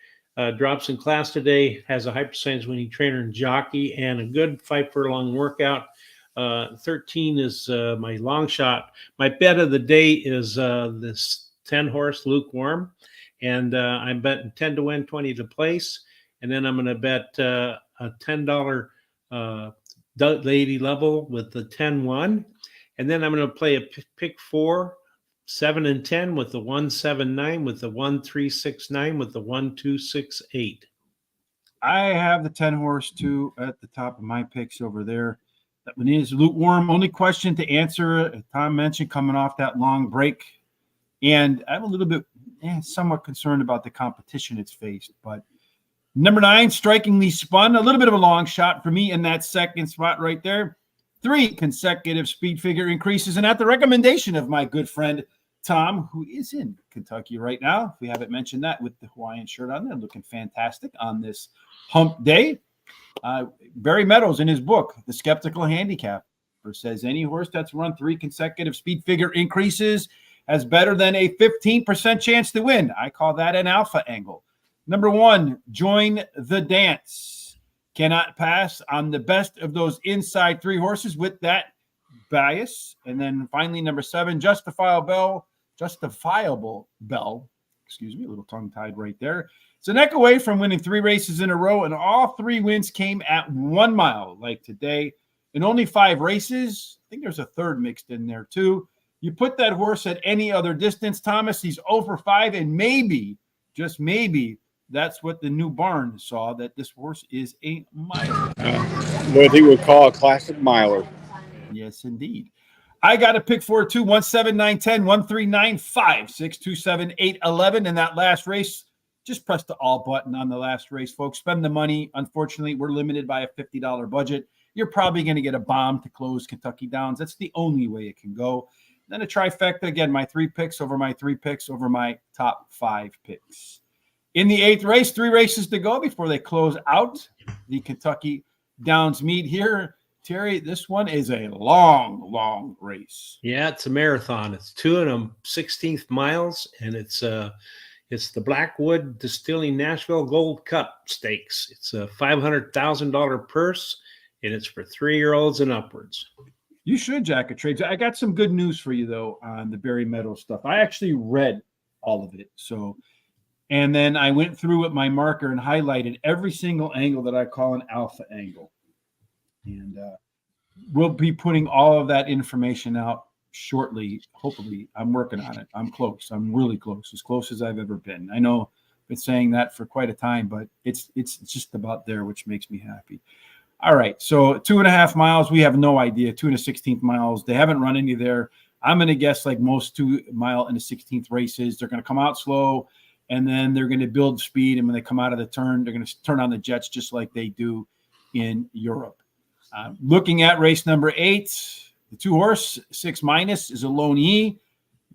S2: drops in class today, has a high percentage winning trainer and jockey, and a good 5 furlong workout. 13 is my long shot. My bet of the day is this 10 horse Lukewarm, and I'm betting 10 to win, 20 to place. And then I'm going to bet a $10 Lady Level with the 10-1. And then I'm going to play a pick 4, 7 and 10 with the 179, with the 1369, with the 1268.
S1: I have the 10 horse too at the top of my picks over there. That one is Lukewarm. Only question to answer, Tom mentioned, coming off that long break. And I'm a little bit somewhat concerned about the competition it's faced. But number 9, Strikingly Spun, a little bit of a long shot for me in that second spot right there. 3 consecutive speed figure increases. And at the recommendation of my good friend Tom, who is in Kentucky right now, if we haven't mentioned that, with the Hawaiian shirt on there, looking fantastic on this hump day. Barry Meadows, in his book, The Skeptical Handicapper, says any horse that's run 3 consecutive speed figure increases has better than a 15% chance to win. I call that an alpha angle. Number 1, Join the Dance. Cannot pass on the best of those inside 3 horses with that bias. And then finally, number 7, Justifiable Bell. Excuse me, a little tongue-tied right there. It's a neck away from winning 3 races in a row, and all 3 wins came at 1 mile, like today. In only 5 races, I think there's a third mixed in there too. You put that horse at any other distance, Thomas, he's 0 for 5, and maybe, just maybe, that's what the new barn saw, that this horse is a miler.
S4: What he would call a classic miler.
S1: Yes, indeed. I got to pick 4, 2, 1, 7, 9, 10, 1, 3, 9, 5, 6, 2, 7, 8, 11 in that last race. Just press the all button on the last race, folks. Spend the money. Unfortunately, we're limited by a $50 budget. You're probably going to get a bomb to close Kentucky Downs. That's the only way it can go. Then a trifecta, again, my 3 picks over my 3 picks over my top 5 picks. In the 8th race, 3 races to go before they close out the Kentucky Downs meet here. Terry, this one is a long race.
S2: Yeah, it's a marathon. It's 2 1/16 miles, and it's the Blackwood Distilling Nashville Gold Cup Stakes. It's a $500,000 purse, and it's for 3-year-olds and upwards.
S1: You should, Jack of Trades. I got some good news for you, though, on the Barry Meadows stuff. I actually read all of it. And then I went through with my marker and highlighted every single angle that I call an alpha angle. And we'll be putting all of that information out shortly. Hopefully, I'm working on it. I'm close. I'm really close as I've ever been. I know I've been saying that for quite a time, but it's just about there, which makes me happy. All right, so 2.5 miles, we have no idea. 2 1/16 miles. They haven't run any there. I'm going to guess like most 2 mile and 1/16 races, they're going to come out slow, and then they're going to build speed. And when they come out of the turn, they're going to turn on the jets just like they do in Europe. Looking at race number 8, the 2-horse, 6 minus, is a lone E.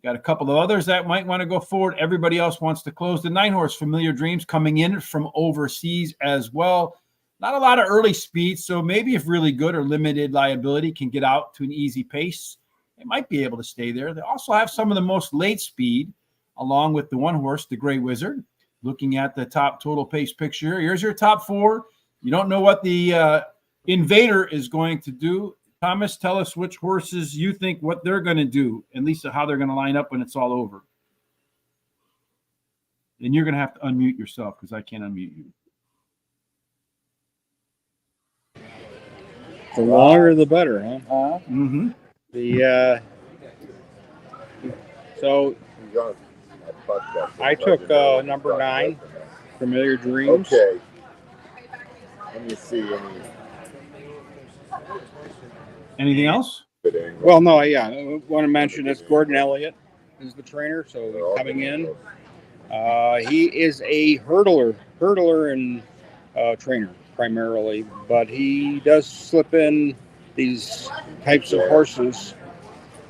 S1: Got a couple of others that might want to go forward. Everybody else wants to close. The 9-horse, Familiar Dreams, coming in from overseas as well. Not a lot of early speed, so maybe if really good or limited liability can get out to an easy pace, they might be able to stay there. They also have some of the most late speed, along with the 1-horse, the Gray Wizard. Looking at the top total pace picture, here's your top 4. You don't know what the Invader is going to do. Thomas, tell us which horses you think what they're going to do, and Lisa, how they're going to line up when it's all over. And you're going to have to unmute yourself because I can't unmute you.
S4: The longer, the better, huh?
S1: Mm-hmm.
S4: So I took number 9, Familiar Dreams.
S3: Okay. Let me see
S1: Anything else?
S4: Well, no, I want to mention this. Gordon Elliott is the trainer, so coming in. He is a hurdler and trainer primarily, but he does slip in these types of horses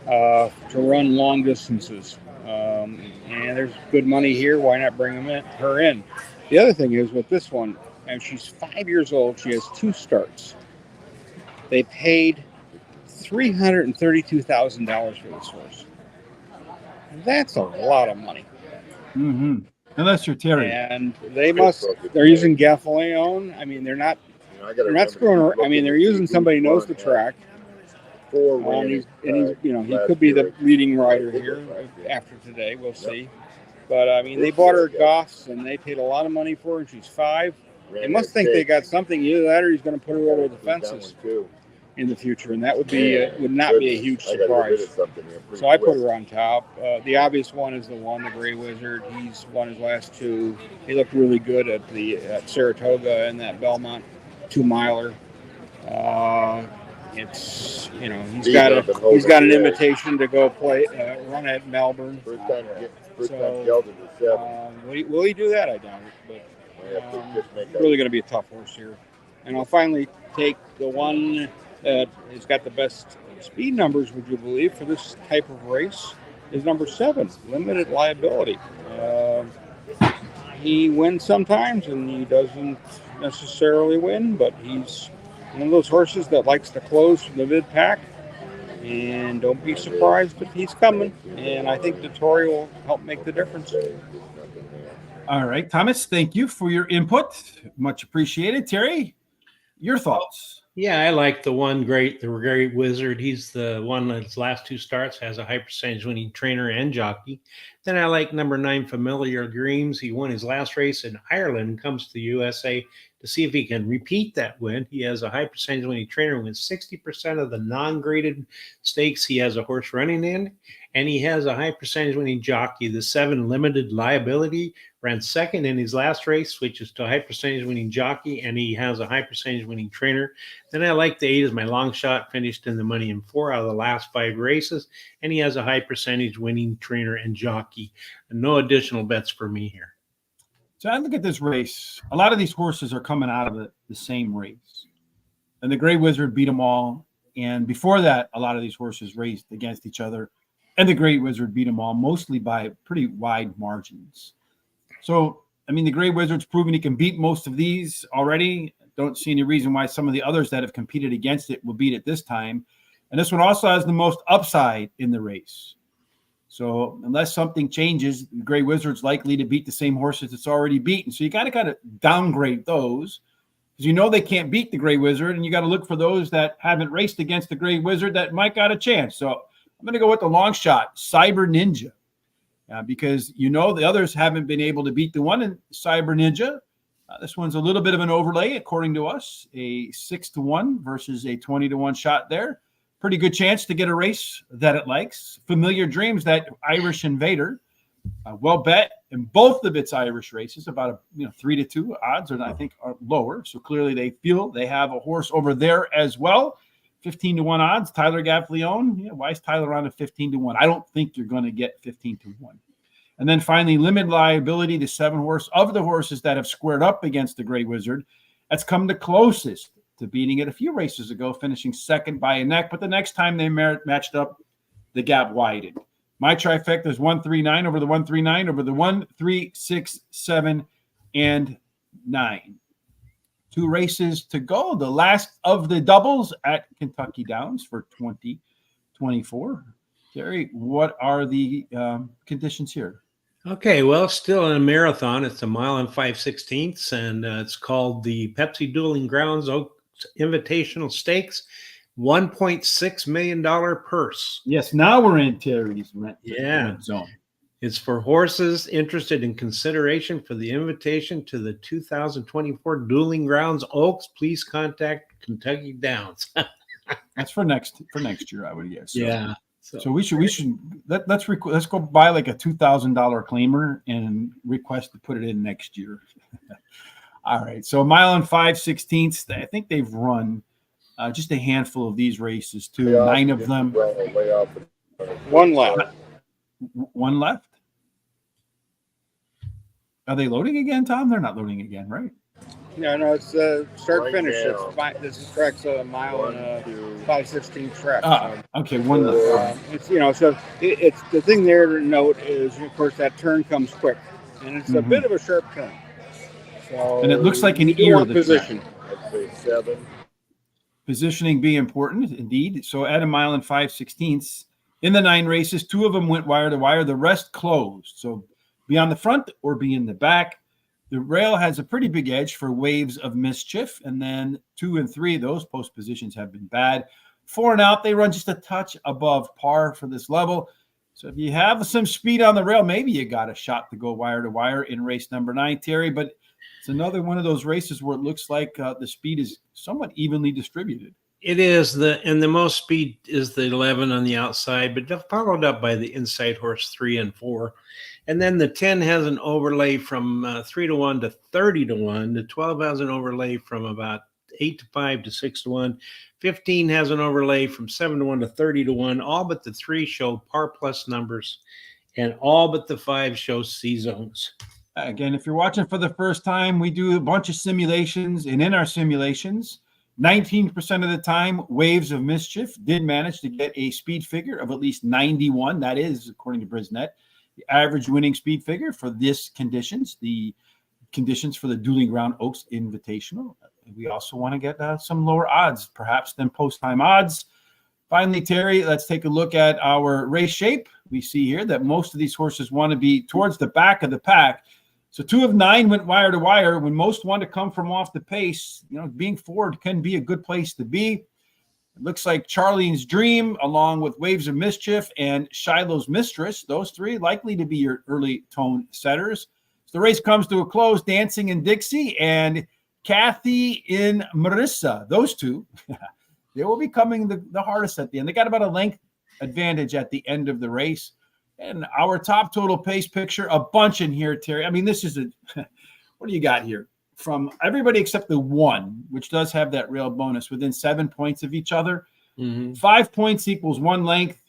S4: to run long distances. And there's good money here. Why not bring her in? The other thing is with this one, and she's 5 years old. She has 2 starts. They paid $332,000 for this horse. That's a lot of money.
S1: Mm-hmm. Unless you're Terry.
S4: And they're using Gaffaleon. I mean, they're not screwing around. I mean, they're using somebody who knows the track. He's he could be the leading rider here after today. We'll see. But I mean, they bought her Goffs and they paid a lot of money for her. And she's 5. They must think they got something. Either that, or he's going to put her over the fences in the future, and that would not be a huge surprise. So I put her on top. The obvious one is the Gray Wizard. He's won his last 2. He looked really good at Saratoga and that Belmont 2-miler. He's got an invitation to go run at Melbourne. Will he do that? I doubt it, but really going to be a tough horse here. And I'll finally take the one that has got the best speed numbers, would you believe, for this type of race, is number 7, Limited Liability. He wins sometimes, and he doesn't necessarily win, but he's one of those horses that likes to close from the mid-pack, and don't be surprised if he's coming, and I think Dettori will help make the difference.
S1: All right, Thomas, thank you for your input. Much appreciated. Terry, your thoughts?
S2: Yeah, I like the Gray Wizard. He's the one that's last 2 starts has a high percentage winning trainer and jockey. Then I like number 9, Familiar Dreams. He won his last race in Ireland, comes to the USA to see if he can repeat that win. He has a high percentage winning trainer, wins 60% of the non-graded stakes he has a horse running in, and he has a high percentage winning jockey. The 7, Limited Liability, ran 2nd in his last race, switches to a high percentage winning jockey, and he has a high percentage winning trainer. Then I like the 8 as my long shot, finished in the money in 4 out of the last 5 races, and he has a high percentage winning trainer and jockey. And no additional bets for me here.
S1: So I look at this race. A lot of these horses are coming out of the same race. And the Gray Wizard beat them all. And before that, a lot of these horses raced against each other. And the Gray Wizard beat them all, mostly by pretty wide margins. So, I mean, the Gray Wizard's proven he can beat most of these already. Don't see any reason why some of the others that have competed against it will beat it this time. And this one also has the most upside in the race. So unless something changes, the Gray Wizard's likely to beat the same horses it's already beaten. So you got to kind of downgrade those because you know they can't beat the Gray Wizard, and you got to look for those that haven't raced against the Gray Wizard that might got a chance. So I'm going to go with the long shot, Cyber Ninja, because you know the others haven't been able to beat the one in Cyber Ninja. This one's a little bit of an overlay, according to us, a 6-1 versus a 20-1 shot there. Pretty good chance to get a race that it likes. Familiar Dreams, that Irish Invader, well bet in both of its Irish races, about 3-2 odds, or I think are lower. So clearly they feel they have a horse over there as well. 15-1 odds. Tyler Gaffaleon. Why is Tyler on a 15-1? I don't think you're going to get 15-1. And then finally, Limited Liability, the 7 horse of the horses that have squared up against the Gray Wizard. That's come the closest to beating it a few races ago, finishing second by a neck. But the next time they matched up, the gap widened. My trifecta is 139 over the 139 over the 1, 3, 6, 7, and 9. 2 races to go. The last of the doubles at Kentucky Downs for 2024. Terry, what are the conditions here?
S2: Okay, well, still in a marathon. It's 1 mile and 5/16, and it's called the Pepsi Dueling Grounds Oaks Invitational Stakes. $1.6 million purse.
S1: Yes, now we're in Terry's rent zone.
S2: It's for horses interested in consideration for the invitation to the 2024 Dueling Grounds Oaks. Please contact Kentucky Downs.
S1: That's for next year, I would guess. So.
S2: Yeah.
S1: So we should let's go buy like a $2,000 claimer and request to put it in next year. All right. So 1 mile and 5/16. I think they've run just a handful of these races too. 9 of them.
S4: One left.
S1: One left. Are they loading again, Tom? They're not loading again, right?
S4: No, it's start finish. This is track's 1 mile and 5/16 track.
S1: Okay, one left.
S4: It's so it's the thing there to note is of course that turn comes quick, and it's a bit of a sharp turn. So
S1: and it looks like an ear of the
S4: position.
S1: Positioning be important indeed. So at 1 mile and 5/16 in the 9 races, 2 of them went wire to wire. The rest closed. So be on the front or be in the back. The rail has a pretty big edge for Waves of Mischief, and then 2 and 3, those post positions have been bad. 4 and out, they run just a touch above par for this level. So if you have some speed on the rail, maybe you got a shot to go wire to wire in race number 9, Terry. But it's another one of those races where it looks like the speed is somewhat evenly distributed.
S2: It is and the most speed is the 11 on the outside, but followed up by the inside horse 3 and 4. And then the 10 has an overlay from 3-1 to 30-1. The 12 has an overlay from about 8-5 to 6-1. 15 has an overlay from 7-1 to 30-1. All but the 3 show par plus numbers, and all but the 5 show C zones.
S1: Again, if you're watching for the first time, we do a bunch of simulations, and in our simulations, 19% of the time, Waves of Mischief did manage to get a speed figure of at least 91. That is, according to Brisnet, the average winning speed figure for this conditions, the conditions for the Dueling Ground Oaks Invitational. We also want to get some lower odds, perhaps than post-time odds. Finally, Terry, let's take a look at our race shape. We see here that most of these horses want to be towards the back of the pack. So 2 of 9 went wire to wire. When most want to come from off the pace, being forward can be a good place to be. It looks like Charlene's Dream, along with Waves of Mischief and Shiloh's Mistress, those 3 likely to be your early tone setters. So the race comes to a close. Dancing in Dixie and Kathy in Marissa, those 2, they will be coming the hardest at the end. They got about a length advantage at the end of the race. And our top total pace picture, a bunch in here, Terry. I mean, this is what do you got here? From everybody except the 1, which does have that rail bonus, within 7 points of each other. 5 points equals 1 length.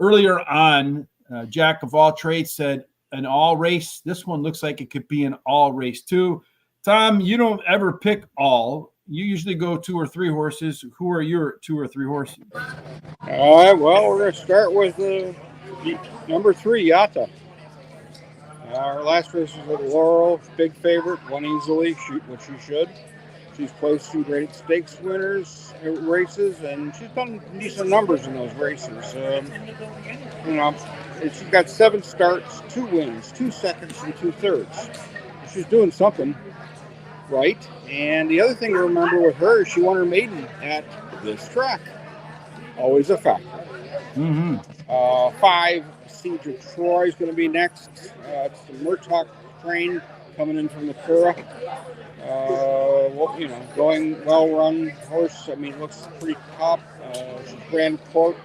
S1: Earlier on, Jack of all trades said an all race. This one looks like it could be an all race too. Tom, you don't ever pick all. You usually go 2 or 3 horses. Who are your 2 or 3 horses?
S4: All right, well, we're going to start with number 3, Yata. Our last race was with Laurel, big favorite, won easily, which she should. She's placed 2 great stakes winners races, and she's done decent numbers in those races. She's got 7 starts, 2 wins, 2 seconds, and 2 thirds. She's doing something right. And the other thing to remember with her is she won her maiden at this track. Always a factor. 5, Siege of Troy is going to be next. It's the Murtaugh train coming in from the Cura. Going well-run horse. I mean, looks pretty top. She's ran Court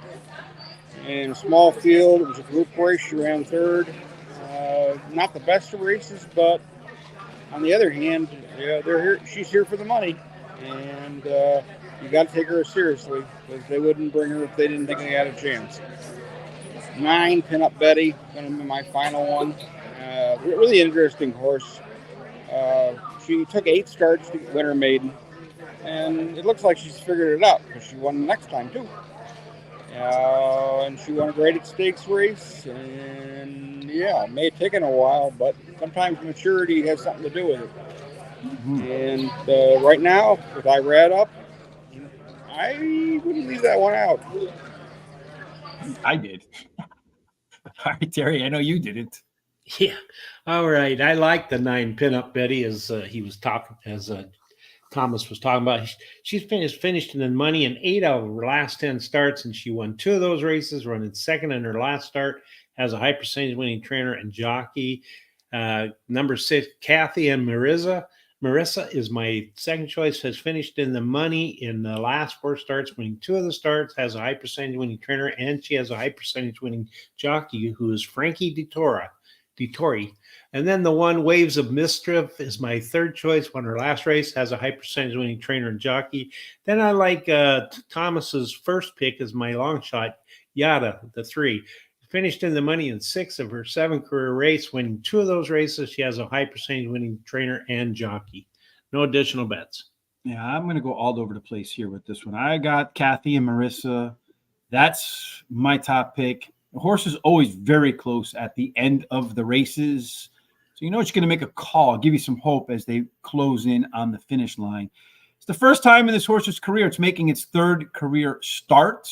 S4: in a small field. It was a group race. She ran 3rd. Not the best of races, but on the other hand, they're here. She's here for the money, and you got to take her seriously because they wouldn't bring her if they didn't think they had a chance. 9, Pin-Up Betty, going to be my final one. Really interesting horse. She took 8 starts to win her maiden. and it looks like she's figured it out because she won the next time too. And she won a graded stakes race, and yeah, it may have taken a while, but sometimes maturity has something to do with it. And right now, with Irad up, I wouldn't leave that one out.
S1: I did. All right, Terry, I know you didn't.
S2: Yeah. All right. I like the 9 Pinup Betty, as he was talking, as Thomas was talking about. She's finished in the money in 8 out of her last 10 starts, and she won 2 of those races, running second in her last start, has a high percentage winning trainer and jockey. Number 6, Kathy and Marissa. Marissa is my second choice, has finished in the money in the last 4 starts, winning 2 of the starts, has a high percentage winning trainer, and she has a high percentage winning jockey, who is Frankie Dettori. And then the one, Waves of Mischief, is my third choice. Won her last race, has a high percentage winning trainer and jockey. Then I like Thomas's first pick as my long shot, Yada, the 3. Finished in the money in 6 of her 7 career race, winning 2 of those races. She has a high percentage winning trainer and jockey. No additional bets.
S1: Yeah, I'm going to go all over the place here with this one. I got Kathy and Marissa. That's my top pick. The horse is always very close at the end of the races. So you know it's going to make a call, give you some hope as they close in on the finish line. It's the first time in this horse's career it's making its 3rd career start.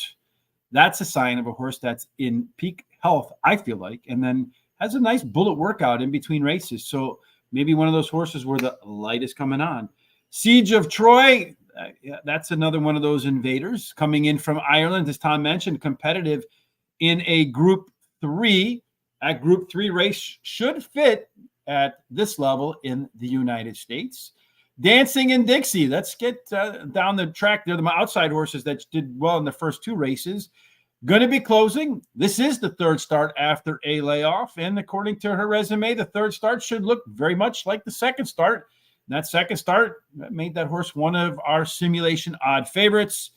S1: That's a sign of a horse that's in peak health, I feel like, and then has a nice bullet workout in between races. So maybe one of those horses where the light is coming on. Siege of Troy, that's another one of those invaders coming in from Ireland, as Tom mentioned, competitive in a Group 3. That Group 3 race should fit at this level in the United States. Dancing in Dixie. Let's get down the track there. The outside horses that did well in the first 2 races. Going to be closing. This is the 3rd start after a layoff. And according to her resume, the 3rd start should look very much like the 2nd start. And that 2nd start made that horse one of our simulation odd favorites.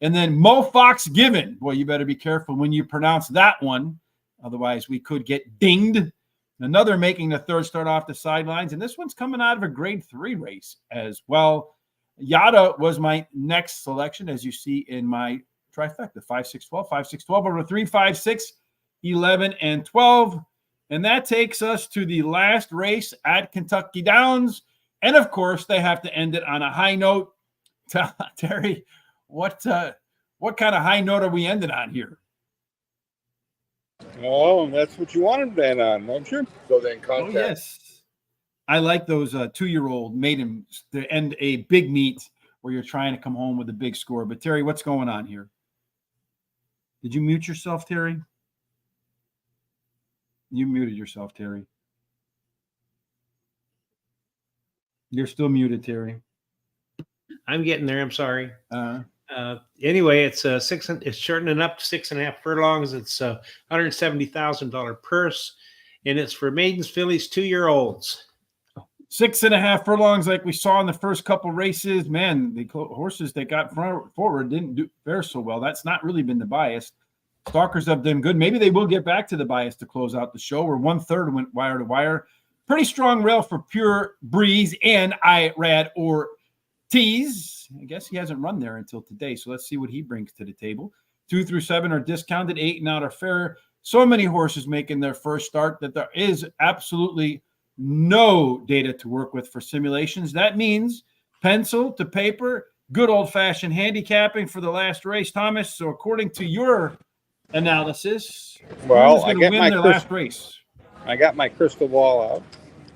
S1: And then Mo Fox Given. Boy, you better be careful when you pronounce that one. Otherwise, we could get dinged. Another making the 3rd start off the sidelines. And this one's coming out of a grade 3 race as well. Yada was my next selection, as you see in my trifecta, 5, 6, 12, 5, 6, 12 over 3, 5, 6, 11, and 12. And that takes us to the last race at Kentucky Downs. And of course, they have to end it on a high note. Terry, what kind of high note are we ending on here?
S4: Oh, that's what you wanted to end on, don't you?
S3: So then contact.
S1: Oh, yes. I like those 2-year-old maidens to end a big meet where you're trying to come home with a big score. But Terry, what's going on here? Did you mute yourself, Terry? You muted yourself, Terry. You're still muted, Terry.
S2: I'm getting there. I'm sorry. Anyway, it's it's shortening up to 6.5 furlongs. It's a $170,000 purse, and it's for maidens, fillies, 2-year-olds.
S1: 6.5 furlongs, like we saw in the first couple races. Man, the horses that got forward didn't fare so well. That's not really been the bias. Stalkers have done good. Maybe they will get back to the bias to close out the show, where 1/3 went wire to wire. Pretty strong rail for Pure Breeze and Irad Ortiz. I guess he hasn't run there until today, so let's see what he brings to the table. 2 through 7 are discounted, 8 and out are fair. So many horses making their first start that there is absolutely no data to work with for simulations. That means pencil to paper, good old-fashioned handicapping for the last race, Thomas. So according to your analysis,
S4: well,
S1: who's going to win their last race?
S4: I got my crystal ball out.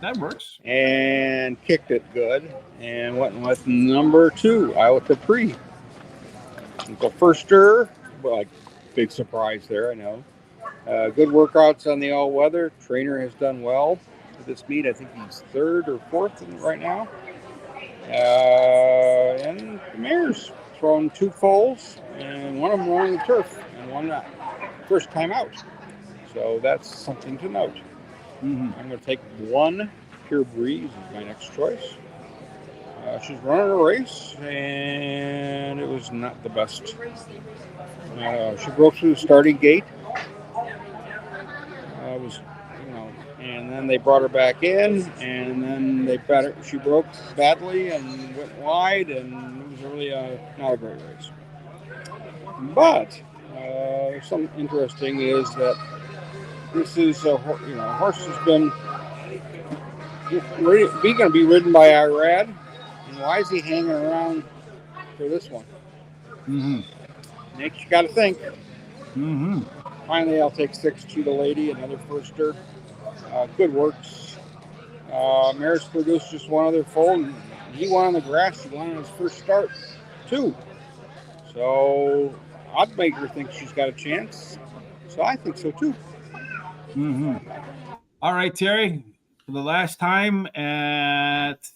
S1: That works.
S4: And kicked it good and went with number 2, Iowa Capri. The firster, well, big surprise there, I know. Good workouts on the all-weather. Trainer has done well for this meet. I think he's 3rd or 4th right now. And the mare's thrown 2 foals, and one of them running the turf, and one first time out. So that's something to note. I'm going to take 1 Pure Breeze as my next choice. She's running a race, and it was not the best. She broke through the starting gate. And And then they brought her back in, and then she broke badly and went wide, and it was really not a great race. But something interesting is that this is a horse has been going to be ridden by Irad, and why is he hanging around for this one?
S1: Mm-hmm.
S4: Nick, you got to think.
S1: Mm-hmm.
S4: Finally, I'll take 6 Cheetah Lady, another firster. Good works. Maris produced just one other foal, and he won on the grass. He won on his first start, too. So I'd make her think she's got a chance. So I think so, too.
S1: Mm-hmm. All right, Terry, for the last time at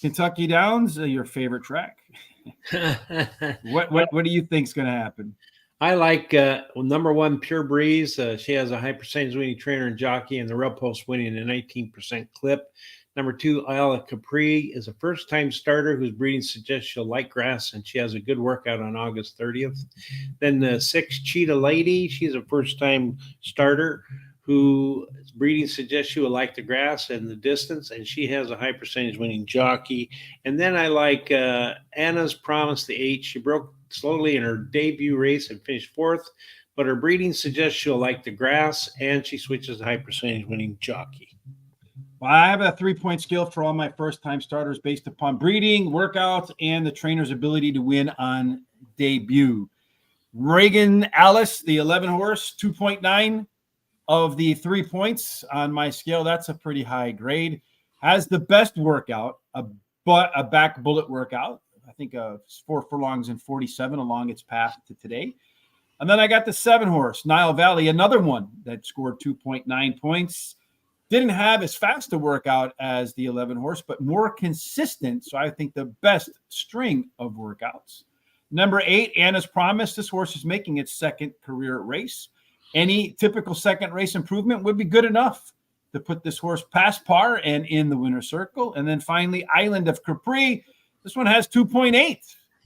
S1: Kentucky Downs, your favorite track. What do you think is going to happen?
S2: I like number 1, Pure Breeze. She has a high percentage winning trainer and jockey, and the Red Post winning a 19% clip. Number 2, Isla Capri is a first-time starter whose breeding suggests she'll like grass, and she has a good workout on August 30th. Then 6, Cheetah Lady. She's a first-time starter whose breeding suggests she will like the grass and the distance, and she has a high percentage winning jockey. And then I like Anna's Promise, the 8. She broke slowly in her debut race and finished 4th, but her breeding suggests she'll like the grass, and she switches to high percentage winning jockey.
S1: Well, I have a 3-point scale for all my first-time starters based upon breeding, workouts, and the trainer's ability to win on debut. Reagan Alice, the 11 horse, 2.9 of the 3 points on my scale. That's a pretty high grade. Has the best workout, a back bullet workout. I think 4 furlongs and 47 along its path to today. And then I got the 7 horse, Nile Valley, another one that scored 2.9 points. Didn't have as fast a workout as the 11 horse, but more consistent. So I think the best string of workouts. Number 8, Anna's Promise. This horse is making its 2nd career race. Any typical 2nd race improvement would be good enough to put this horse past par and in the winner's circle. And then finally, Island of Capri. This one has 2.8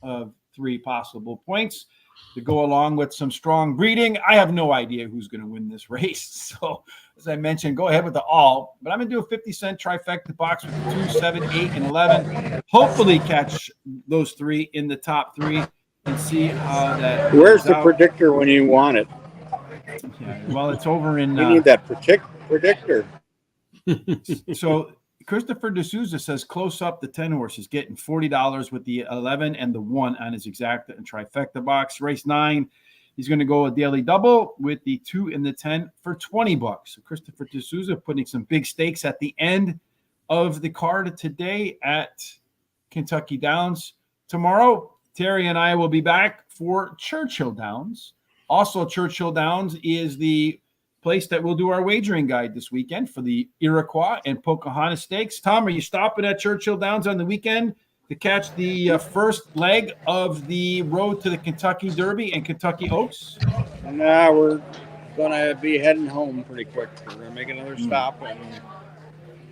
S1: of 3 possible points to go along with some strong breeding. I have no idea who's going to win this race. So, as I mentioned, go ahead with the all. But I'm going to do a 50-cent trifecta box with the 2, 7, 8, and 11. Hopefully catch those 3 in the top 3 and see how that
S4: Where's the predictor when you want it?
S1: Yeah, well, it's over in...
S4: We need that predictor.
S1: So... Christopher D'Souza says close up the 10 horse is getting $40 with the 11 and the 1 on his exacta and trifecta box. Race 9, he's going to go a daily double with the 2 and the 10 for $20. So Christopher D'Souza putting some big stakes at the end of the card today at Kentucky Downs. Tomorrow, Terry and I will be back for Churchill Downs. Also, Churchill Downs is the place that we'll do our wagering guide this weekend for the Iroquois and Pocahontas Stakes. Tom, are you stopping at Churchill Downs on the weekend to catch the first leg of the road to the Kentucky Derby and Kentucky Oaks?
S4: Nah, we're going to be heading home pretty quick. We're going to make another stop and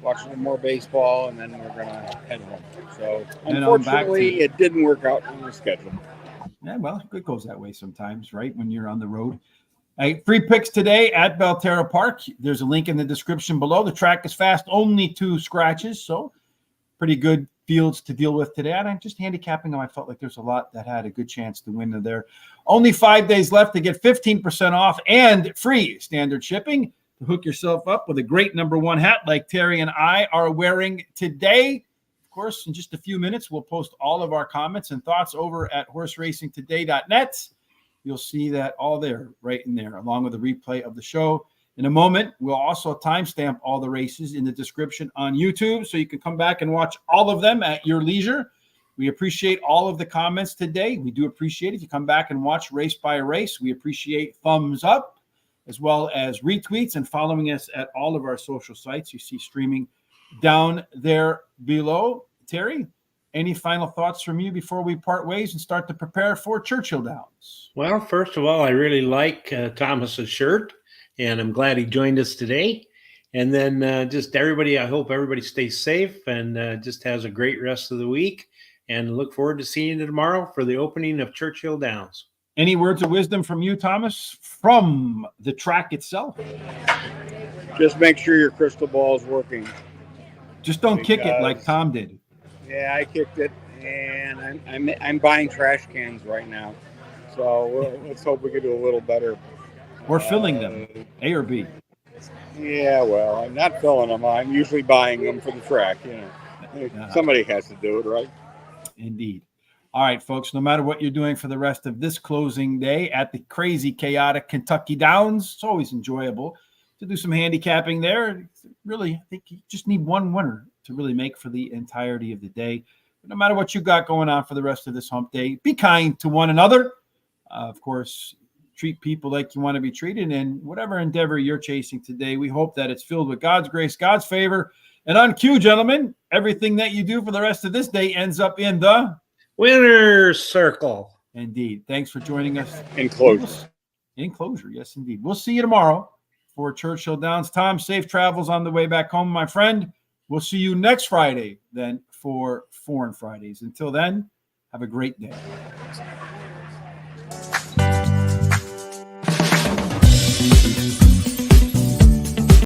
S4: watch a little more baseball, and then we're going to head home. So, unfortunately, it didn't work out on the schedule.
S1: Yeah, well, it goes that way sometimes, right, when you're on the road. Free picks today at Belterra Park. There's a link in the description below. The track is fast, only 2 scratches, so pretty good fields to deal with today. And I'm just handicapping them. I felt like there's a lot that had a good chance to win there. Only 5 days left to get 15% off and free standard shipping to hook yourself up with a great number 1 hat like Terry and I are wearing today. Of course, in just a few minutes, we'll post all of our comments and thoughts over at horseracingtoday.net. You'll see that all there, right in there, along with a replay of the show. In a moment, we'll also timestamp all the races in the description on YouTube, so you can come back and watch all of them at your leisure. We appreciate all of the comments today. We do appreciate if you come back and watch race by race. We appreciate thumbs up, as well as retweets and following us at all of our social sites you see streaming down there below. Terry, any final thoughts from you before we part ways and start to prepare for Churchill Downs?
S2: Well, first of all, I really like Thomas's shirt, and I'm glad he joined us today. And then just everybody, I hope everybody stays safe and just has a great rest of the week. And look forward to seeing you tomorrow for the opening of Churchill Downs.
S1: Any words of wisdom from you, Thomas, from the track itself?
S4: Just make sure your crystal ball is working.
S1: Just don't kick it like
S4: Because-
S1: Tom did.
S4: Yeah, I kicked it, and I'm buying trash cans right now. So let's hope we can do a little better.
S1: We're filling them, A or B.
S4: Yeah, well, I'm not filling them. I'm usually buying them for the track. Somebody has to do it, right?
S1: Indeed. All right, folks, no matter what you're doing for the rest of this closing day at the crazy, chaotic Kentucky Downs, it's always enjoyable to do some handicapping there. Really, I think you just need one winner to really make for the entirety of the day. But no matter what you got going on for the rest of this hump day, be kind to one another. Of course, treat people like you want to be treated. And whatever endeavor you're chasing today, we hope that it's filled with God's grace, God's favor. And on cue, gentlemen, everything that you do for the rest of this day ends up in the
S2: Winner's circle.
S1: Indeed. Thanks for joining us.
S4: Enclosure.
S1: Enclosure, yes, indeed. We'll see you tomorrow for Churchill Downs. Tom, safe travels on the way back home, my friend. We'll see you next Friday then for Foreign Fridays. Until then, have a great day.